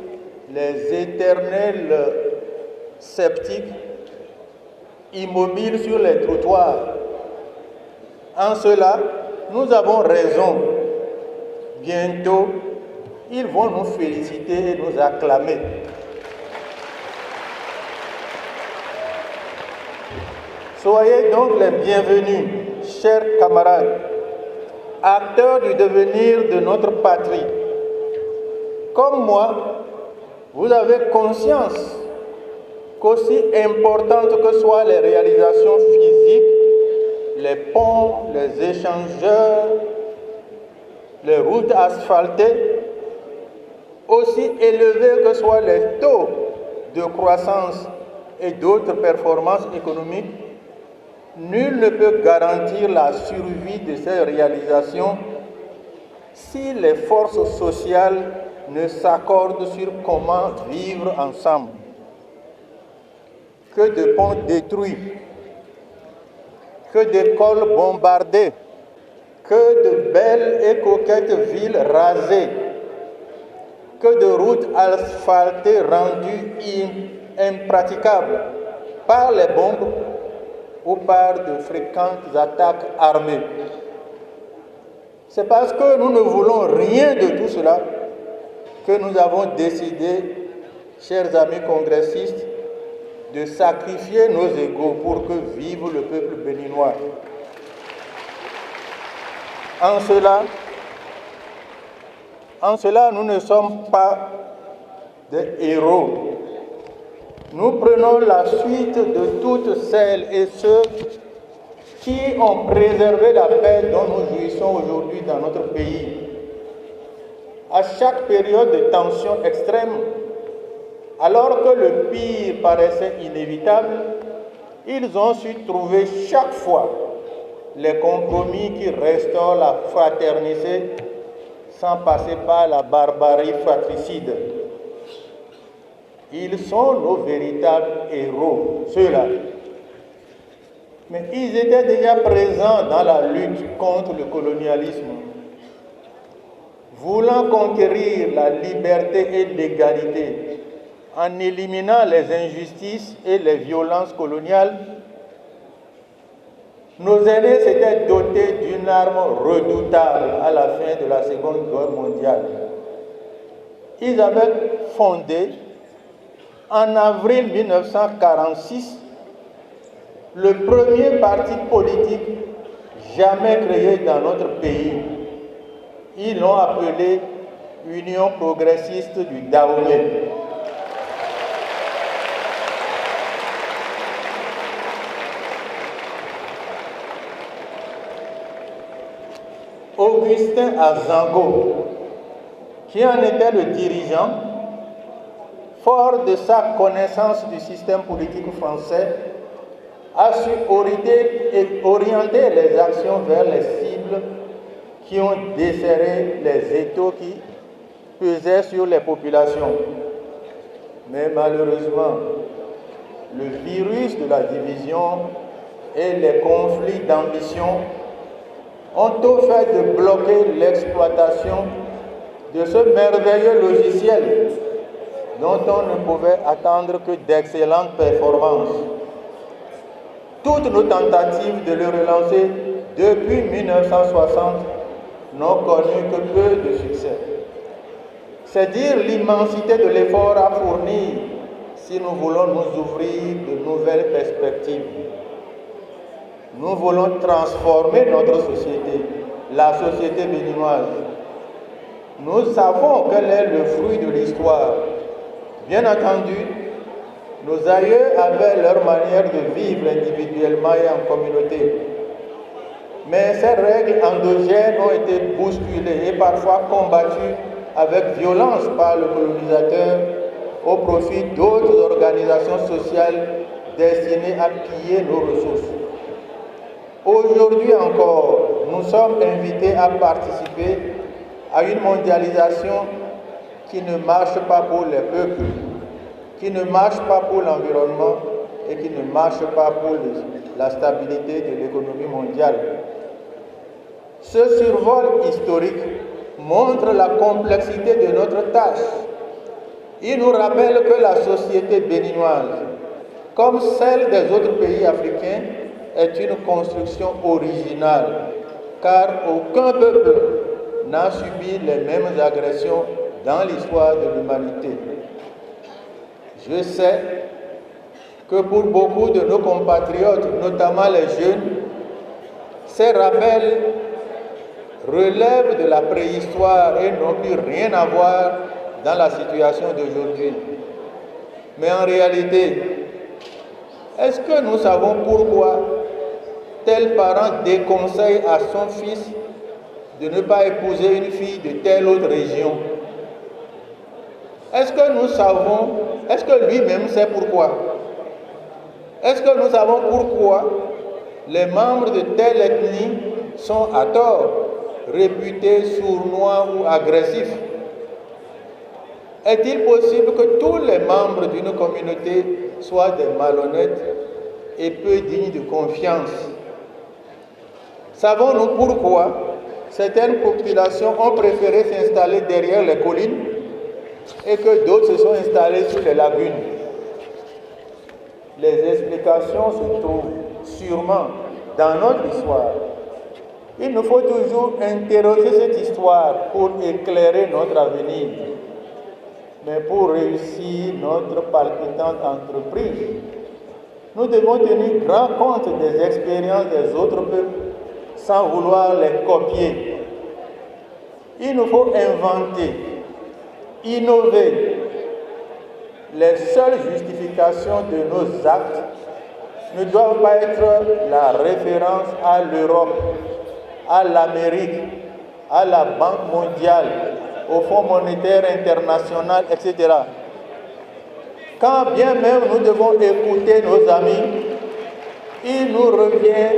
les éternels sceptiques immobiles sur les trottoirs. En cela, nous avons raison. Bientôt, ils vont nous féliciter et nous acclamer. Soyez donc les bienvenus, chers camarades, acteurs du devenir de notre patrie. Comme moi, vous avez conscience qu'aussi importantes que soient les réalisations physiques, les ponts, les échangeurs, les routes asphaltées, aussi élevés que soient les taux de croissance et d'autres performances économiques, nul ne peut garantir la survie de ces réalisations si les forces sociales ne s'accordent sur comment vivre ensemble. Que de ponts détruits, que d'écoles bombardées, que de belles et coquettes villes rasées, que de routes asphaltées rendues impraticables par les bombes ou par de fréquentes attaques armées. C'est parce que nous ne voulons rien de tout cela que nous avons décidé, chers amis congressistes, de sacrifier nos égos pour que vive le peuple béninois. En cela, nous ne sommes pas des héros. Nous prenons la suite de toutes celles et ceux qui ont préservé la paix dont nous jouissons aujourd'hui dans notre pays. À chaque période de tension extrême, alors que le pire paraissait inévitable, ils ont su trouver chaque fois les compromis qui restaurent la fraternité sans passer par la barbarie fratricide. Ils sont nos véritables héros, ceux-là. Mais ils étaient déjà présents dans la lutte contre le colonialisme. Voulant conquérir la liberté et l'égalité en éliminant les injustices et les violences coloniales, nos aînés s'étaient dotés d'une arme redoutable à la fin de la Seconde Guerre mondiale. Ils avaient fondé, en avril 1946, le premier parti politique jamais créé dans notre pays. Ils l'ont appelé Union progressiste du Dahomey. Augustin Azango, qui en était le dirigeant, fort de sa connaissance du système politique français, a su orienter les actions vers les cibles qui ont desserré les étaux qui pesaient sur les populations. Mais malheureusement, le virus de la division et les conflits d'ambition ont tout fait de bloquer l'exploitation de ce merveilleux logiciel dont on ne pouvait attendre que d'excellentes performances. Toutes nos tentatives de le relancer depuis 1960 n'ont connu que peu de succès. C'est dire l'immensité de l'effort à fournir si nous voulons nous ouvrir de nouvelles perspectives. Nous voulons transformer notre société, la société béninoise. Nous savons quel est le fruit de l'histoire. Bien entendu, nos aïeux avaient leur manière de vivre individuellement et en communauté. Mais ces règles endogènes ont été bousculées et parfois combattues avec violence par le colonisateur au profit d'autres organisations sociales destinées à piller nos ressources. Aujourd'hui encore, nous sommes invités à participer à une mondialisation qui ne marche pas pour les peuples, qui ne marche pas pour l'environnement et qui ne marche pas pour la stabilité de l'économie mondiale. Ce survol historique montre la complexité de notre tâche. Il nous rappelle que la société béninoise, comme celle des autres pays africains, est une construction originale, car aucun peuple n'a subi les mêmes agressions dans l'histoire de l'humanité. Je sais que pour beaucoup de nos compatriotes, notamment les jeunes, ces rappels relèvent de la préhistoire et n'ont plus rien à voir dans la situation d'aujourd'hui. Mais en réalité, est-ce que nous savons pourquoi tel parent déconseille à son fils de ne pas épouser une fille de telle autre région? Est-ce que nous savons, est-ce que lui-même sait pourquoi? Est-ce que nous savons pourquoi les membres de telle ethnie sont à tort réputés sournois ou agressifs? Est-il possible que tous les membres d'une communauté soient des malhonnêtes et peu dignes de confiance? Savons-nous pourquoi certaines populations ont préféré s'installer derrière les collines et que d'autres se sont installés sur les lagunes? Les explications se trouvent sûrement dans notre histoire. Il nous faut toujours interroger cette histoire pour éclairer notre avenir. Mais pour réussir notre palpitante entreprise, nous devons tenir grand compte des expériences des autres peuples sans vouloir les copier. Il nous faut inventer, innover. Les seules justifications de nos actes ne doivent pas être la référence à l'Europe, à l'Amérique, à la Banque mondiale, au Fonds monétaire international, etc. Quand bien même nous devons écouter nos amis, il nous revient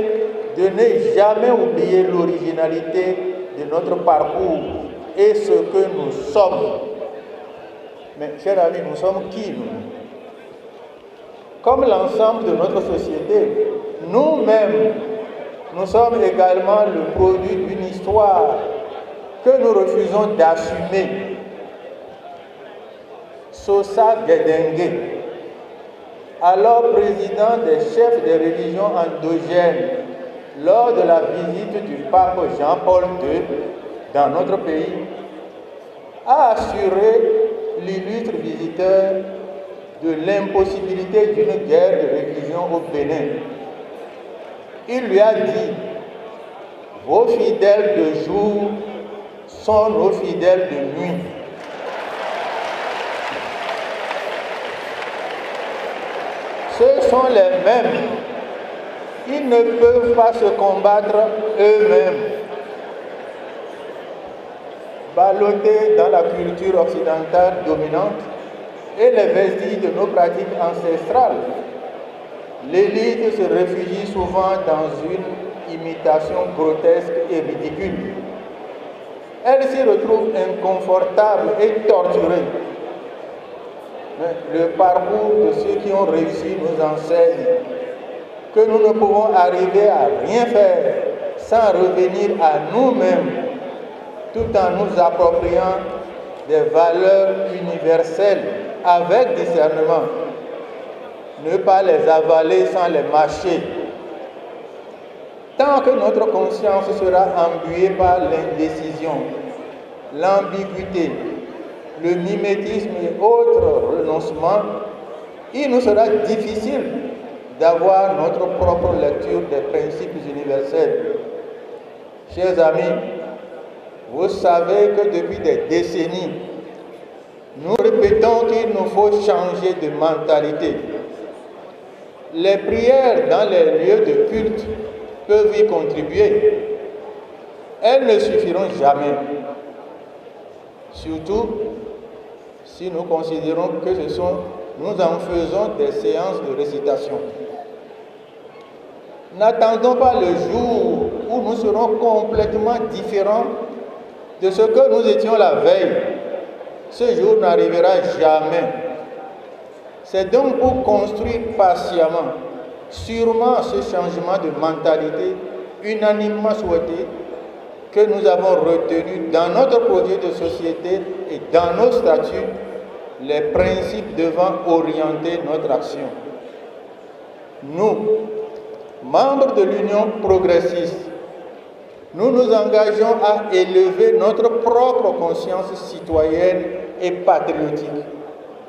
de ne jamais oublier l'originalité de notre parcours et ce que nous sommes. Mais, chers amis, nous sommes qui, nous? Comme l'ensemble de notre société, nous-mêmes, nous sommes également le produit d'une histoire que nous refusons d'assumer. Sosa Guédengue, alors président des chefs des religions endogènes, lors de la visite du pape Jean-Paul II dans notre pays, a assuré l'illustre visiteur de l'impossibilité d'une guerre de religion au Bénin. Il lui a dit: vos fidèles de jour sont nos fidèles de nuit. Ce sont les mêmes. Ils ne peuvent pas se combattre eux-mêmes. Ballottés dans la culture occidentale dominante et les vestiges de nos pratiques ancestrales, l'élite se réfugie souvent dans une imitation grotesque et ridicule. Elle s'y retrouve inconfortable et torturée. Mais le parcours de ceux qui ont réussi nous enseigne que nous ne pouvons arriver à rien faire sans revenir à nous-mêmes, tout en nous appropriant des valeurs universelles avec discernement. Ne pas les avaler sans les mâcher. Tant que notre conscience sera embuée par l'indécision, l'ambiguïté, le mimétisme et autres renoncements, il nous sera difficile d'avoir notre propre lecture des principes universels. Chers amis, vous savez que depuis des décennies, nous répétons qu'il nous faut changer de mentalité. Les prières dans les lieux de culte peuvent y contribuer. Elles ne suffiront jamais. Surtout si nous considérons que nous en faisons des séances de récitation. N'attendons pas le jour où nous serons complètement différents de ce que nous étions la veille. Ce jour n'arrivera jamais. C'est donc pour construire patiemment, sûrement ce changement de mentalité unanimement souhaité que nous avons retenu dans notre projet de société et dans nos statuts les principes devant orienter notre action. Nous, membres de l'Union progressiste, nous nous engageons à élever notre propre conscience citoyenne et patriotique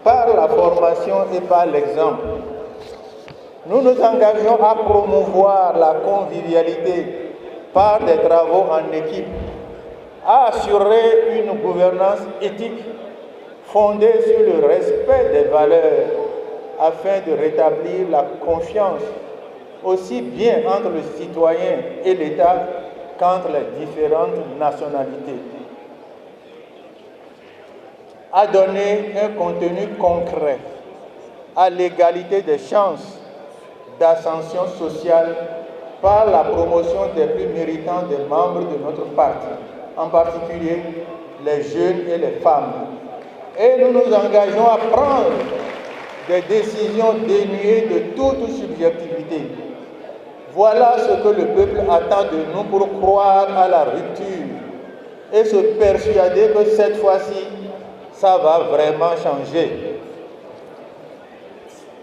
par la formation et par l'exemple. Nous nous engageons à promouvoir la convivialité par des travaux en équipe, à assurer une gouvernance éthique fondée sur le respect des valeurs afin de rétablir la confiance aussi bien entre le citoyen et l'État qu'entre les différentes nationalités, à donner un contenu concret à l'égalité des chances d'ascension sociale par la promotion des plus méritants des membres de notre parti, en particulier les jeunes et les femmes. Et nous nous engageons à prendre des décisions dénuées de toute subjectivité. Voilà ce que le peuple attend de nous pour croire à la rupture et se persuader que cette fois-ci, ça va vraiment changer.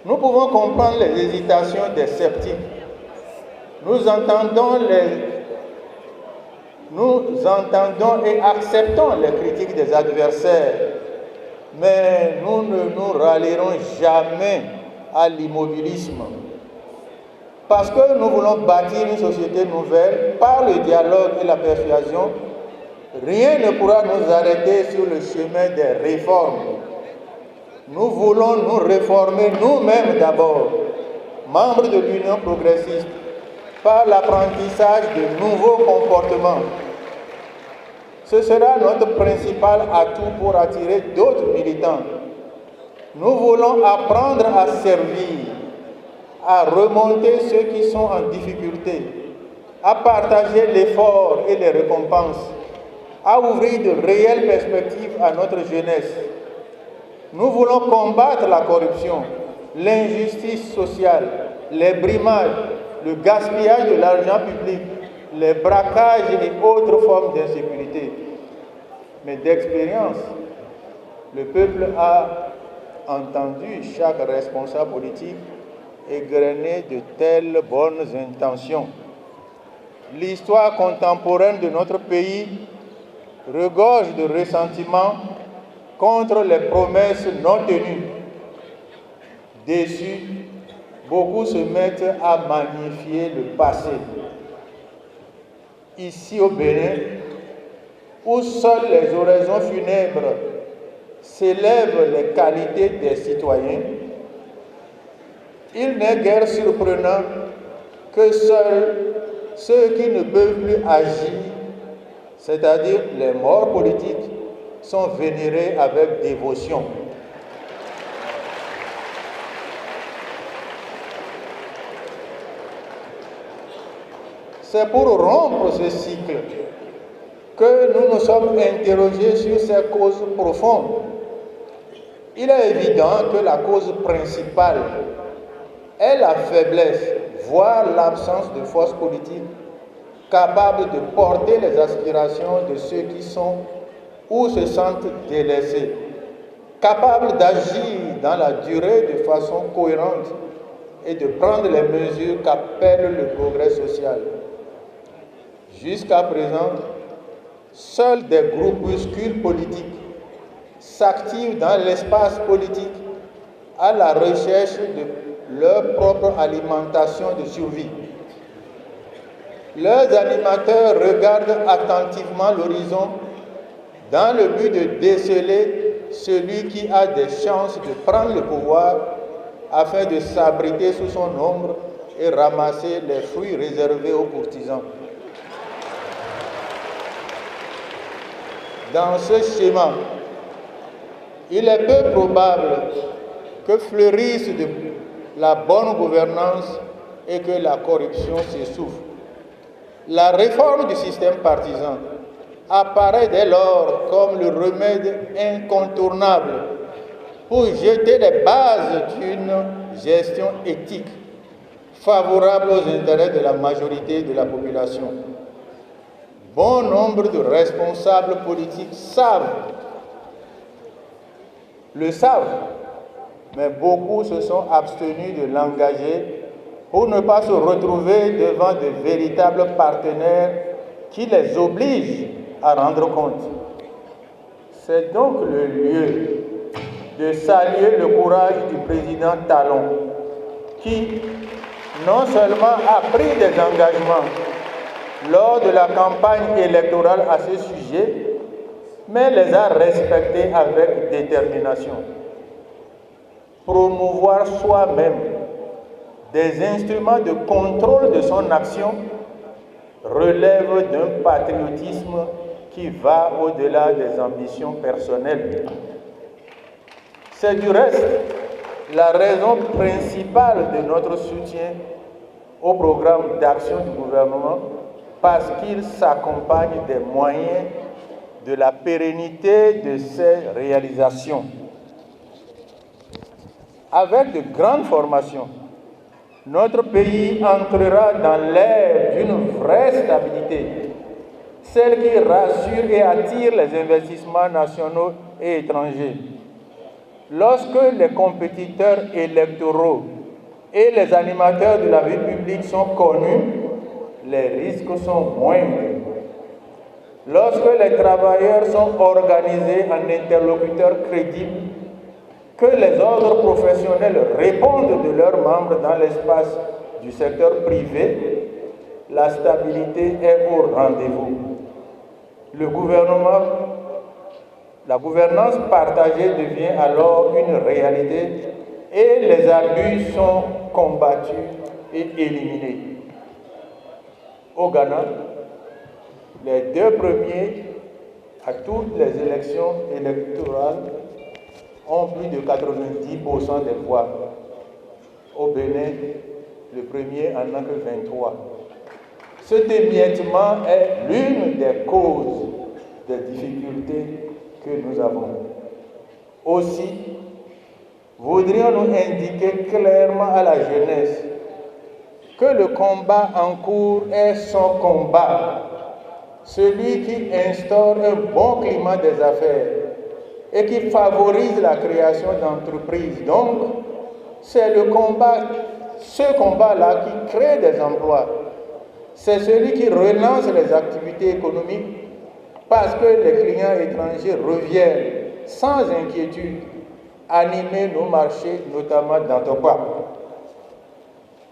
Nous pouvons comprendre les hésitations des sceptiques. Nous entendons et acceptons les critiques des adversaires, mais nous ne nous rallierons jamais à l'immobilisme. Parce que nous voulons bâtir une société nouvelle par le dialogue et la persuasion, rien ne pourra nous arrêter sur le chemin des réformes. Nous voulons nous réformer nous-mêmes d'abord, membres de l'Union progressiste, par l'apprentissage de nouveaux comportements. Ce sera notre principal atout pour attirer d'autres militants. Nous voulons apprendre à servir, à remonter ceux qui sont en difficulté, à partager l'effort et les récompenses, à ouvrir de réelles perspectives à notre jeunesse. Nous voulons combattre la corruption, l'injustice sociale, les brimades, le gaspillage de l'argent public, les braquages et autres formes d'insécurité. Mais d'expérience, le peuple a entendu chaque responsable politique égrener de telles bonnes intentions. L'histoire contemporaine de notre pays regorge de ressentiments contre les promesses non tenues. Déçus, beaucoup se mettent à magnifier le passé. Ici au Bénin, où seules les oraisons funèbres s'élèvent les qualités des citoyens, il n'est guère surprenant que seuls ceux qui ne peuvent plus agir, c'est-à-dire les morts politiques, sont vénérés avec dévotion. C'est pour rompre ce cycle que nous nous sommes interrogés sur ces causes profondes. Il est évident que la cause principale est la faiblesse, voire l'absence de force politique capable de porter les aspirations de ceux qui sont ou se sentent délaissés, capable d'agir dans la durée de façon cohérente et de prendre les mesures qu'appelle le progrès social. Jusqu'à présent, seuls des groupuscules politiques s'activent dans l'espace politique à la recherche de leur propre alimentation de survie. Leurs animateurs regardent attentivement l'horizon dans le but de déceler celui qui a des chances de prendre le pouvoir afin de s'abriter sous son ombre et ramasser les fruits réservés aux courtisans. Dans ce schéma, il est peu probable que fleurisse de la bonne gouvernance et que la corruption s'essouffle. La réforme du système partisan apparaît dès lors comme le remède incontournable pour jeter les bases d'une gestion éthique favorable aux intérêts de la majorité de la population. Bon nombre de responsables politiques le savent, mais beaucoup se sont abstenus de l'engager pour ne pas se retrouver devant de véritables partenaires qui les obligent à rendre compte. C'est donc le lieu de saluer le courage du président Talon, qui non seulement a pris des engagements lors de la campagne électorale à ce sujet, mais les a respectés avec détermination. Promouvoir soi-même des instruments de contrôle de son action relève d'un patriotisme qui va au-delà des ambitions personnelles. C'est du reste la raison principale de notre soutien au programme d'action du gouvernement, parce qu'il s'accompagne des moyens de la pérennité de ces réalisations. Avec de grandes formations, notre pays entrera dans l'ère d'une vraie stabilité, celle qui rassure et attire les investissements nationaux et étrangers. Lorsque les compétiteurs électoraux et les animateurs de la vie publique sont connus, les risques sont moindres. Lorsque les travailleurs sont organisés en interlocuteurs crédibles, que les ordres professionnels répondent de leurs membres dans l'espace du secteur privé, la stabilité est au rendez-vous. La gouvernance partagée devient alors une réalité et les abus sont combattus et éliminés. Au Ghana, les 2 premiers à toutes les élections électorales ont plus de 90% des voix. Au Bénin, le premier en a que 23. Cet émiettement est l'une des causes des difficultés que nous avons. Aussi, voudrions-nous indiquer clairement à la jeunesse que le combat en cours est son combat, celui qui instaure un bon climat des affaires et qui favorise la création d'entreprises. Donc, c'est ce combat-là qui crée des emplois. C'est celui qui relance les activités économiques parce que les clients étrangers reviennent sans inquiétude animer nos marchés, notamment d'Antopa.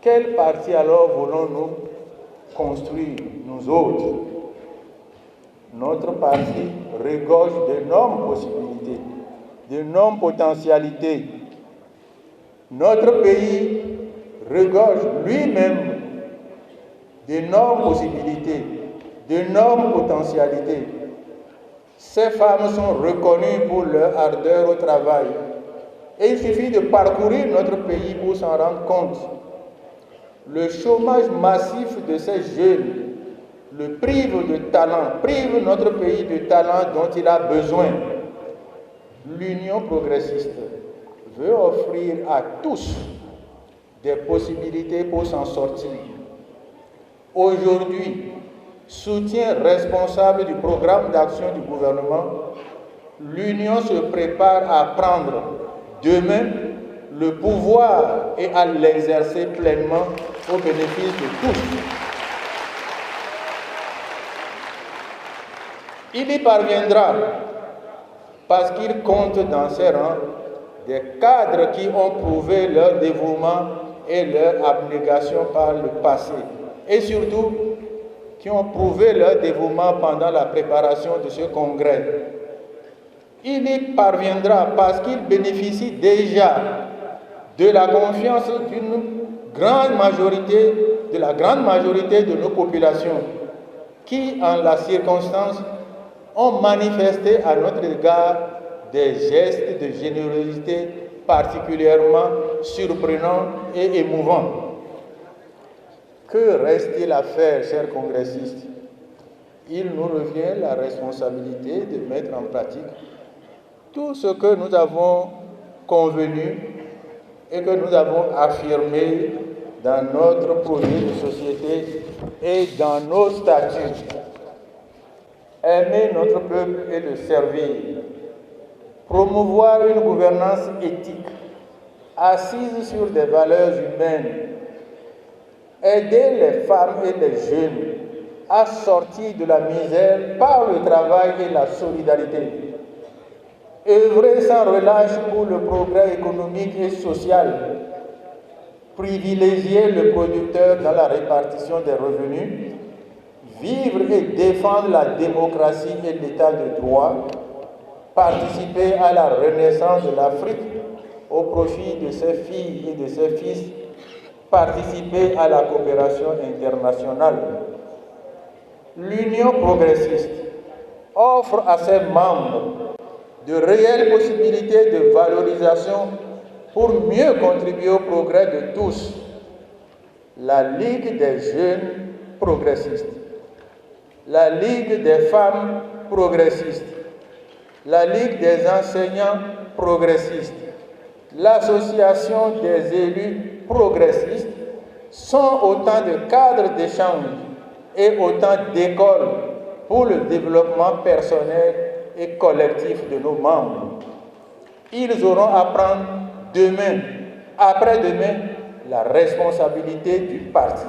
Quelle partie alors voulons-nous construire, nous autres? Notre parti regorge d'énormes possibilités, d'énormes potentialités. Notre pays regorge lui-même d'énormes possibilités, d'énormes potentialités. Ces femmes sont reconnues pour leur ardeur au travail. Et il suffit de parcourir notre pays pour s'en rendre compte. Le chômage massif de ces jeunes le prive de talent, prive notre pays de talent dont il a besoin. L'Union progressiste veut offrir à tous des possibilités pour s'en sortir. Aujourd'hui, soutien responsable du programme d'action du gouvernement, l'Union se prépare à prendre demain le pouvoir et à l'exercer pleinement au bénéfice de tous. Il y parviendra parce qu'il compte dans ses rangs des cadres qui ont prouvé leur dévouement et leur abnégation par le passé et surtout qui ont prouvé leur dévouement pendant la préparation de ce congrès. Il y parviendra parce qu'il bénéficie déjà de la confiance de la grande majorité de nos populations qui, en la circonstance, ont manifesté à notre égard des gestes de générosité particulièrement surprenants et émouvants. Que reste-t-il à faire, chers congressistes? Il nous revient la responsabilité de mettre en pratique tout ce que nous avons convenu et que nous avons affirmé dans notre projet de société et dans nos statuts. Aimer notre peuple et le servir. Promouvoir une gouvernance éthique assise sur des valeurs humaines. Aider les femmes et les jeunes à sortir de la misère par le travail et la solidarité. Œuvrer sans relâche pour le progrès économique et social. Privilégier le producteur dans la répartition des revenus. Vivre et défendre la démocratie et l'état de droit. Participer à la renaissance de l'Afrique au profit de ses filles et de ses fils. Participer à la coopération internationale. l'Union progressiste offre à ses membres de réelles possibilités de valorisation pour mieux contribuer au progrès de tous. La Ligue des jeunes progressistes, la Ligue des femmes progressistes, la Ligue des enseignants progressistes, l'Association des élus progressistes sont autant de cadres d'échange et autant d'écoles pour le développement personnel et collectif de nos membres. Ils auront à prendre demain, après-demain, la responsabilité du parti.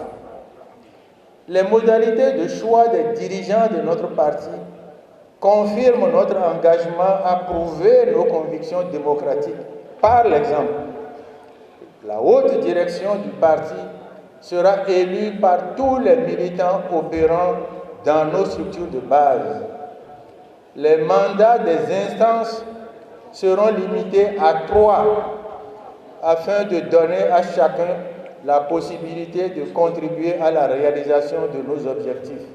Les modalités de choix des dirigeants de notre parti confirment notre engagement à prouver nos convictions démocratiques par l'exemple. La haute direction du parti sera élue par tous les militants opérant dans nos structures de base. Les mandats des instances seront limités à 3 afin de donner à chacun la possibilité de contribuer à la réalisation de nos objectifs.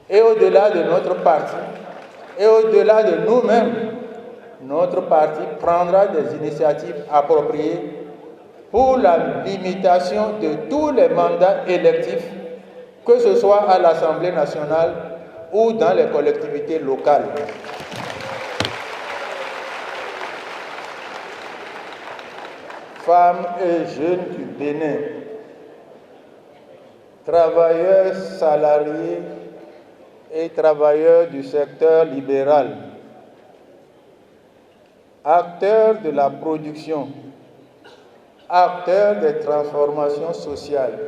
Et au-delà de notre parti, et au-delà de nous-mêmes, notre parti prendra des initiatives appropriées pour la limitation de tous les mandats électifs, que ce soit à l'Assemblée nationale ou dans les collectivités locales. Femmes et jeunes du Bénin, travailleurs salariés et travailleurs du secteur libéral, acteurs de la production, acteurs des transformations sociales,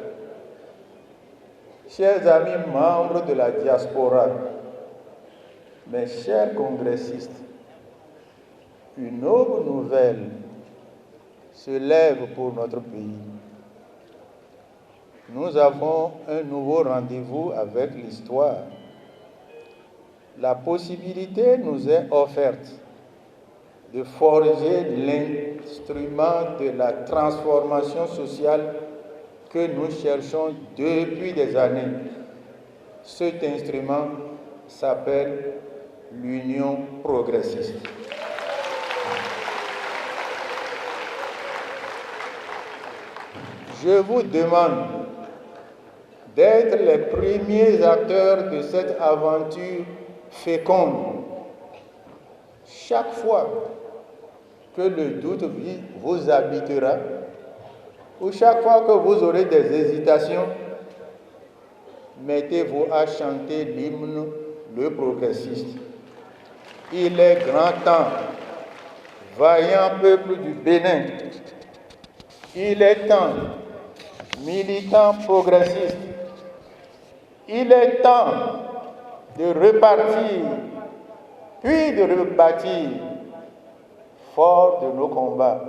chers amis membres de la diaspora, mes chers congressistes, une autre nouvelle se lève pour notre pays. Nous avons un nouveau rendez-vous avec l'histoire. La possibilité nous est offerte de forger l'instrument de la transformation sociale que nous cherchons depuis des années. Cet instrument s'appelle l'Union progressiste. Je vous demande d'être les premiers acteurs de cette aventure féconde. Chaque fois que le doute vous habitera, ou chaque fois que vous aurez des hésitations, mettez-vous à chanter l'hymne Le Progressiste. Il est grand temps, vaillant peuple du Bénin, il est temps, militants progressistes, il est temps de repartir, puis de rebâtir, forts de nos combats,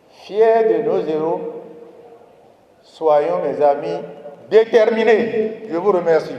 fiers de nos héros. Soyons, mes amis, déterminés. Je vous remercie.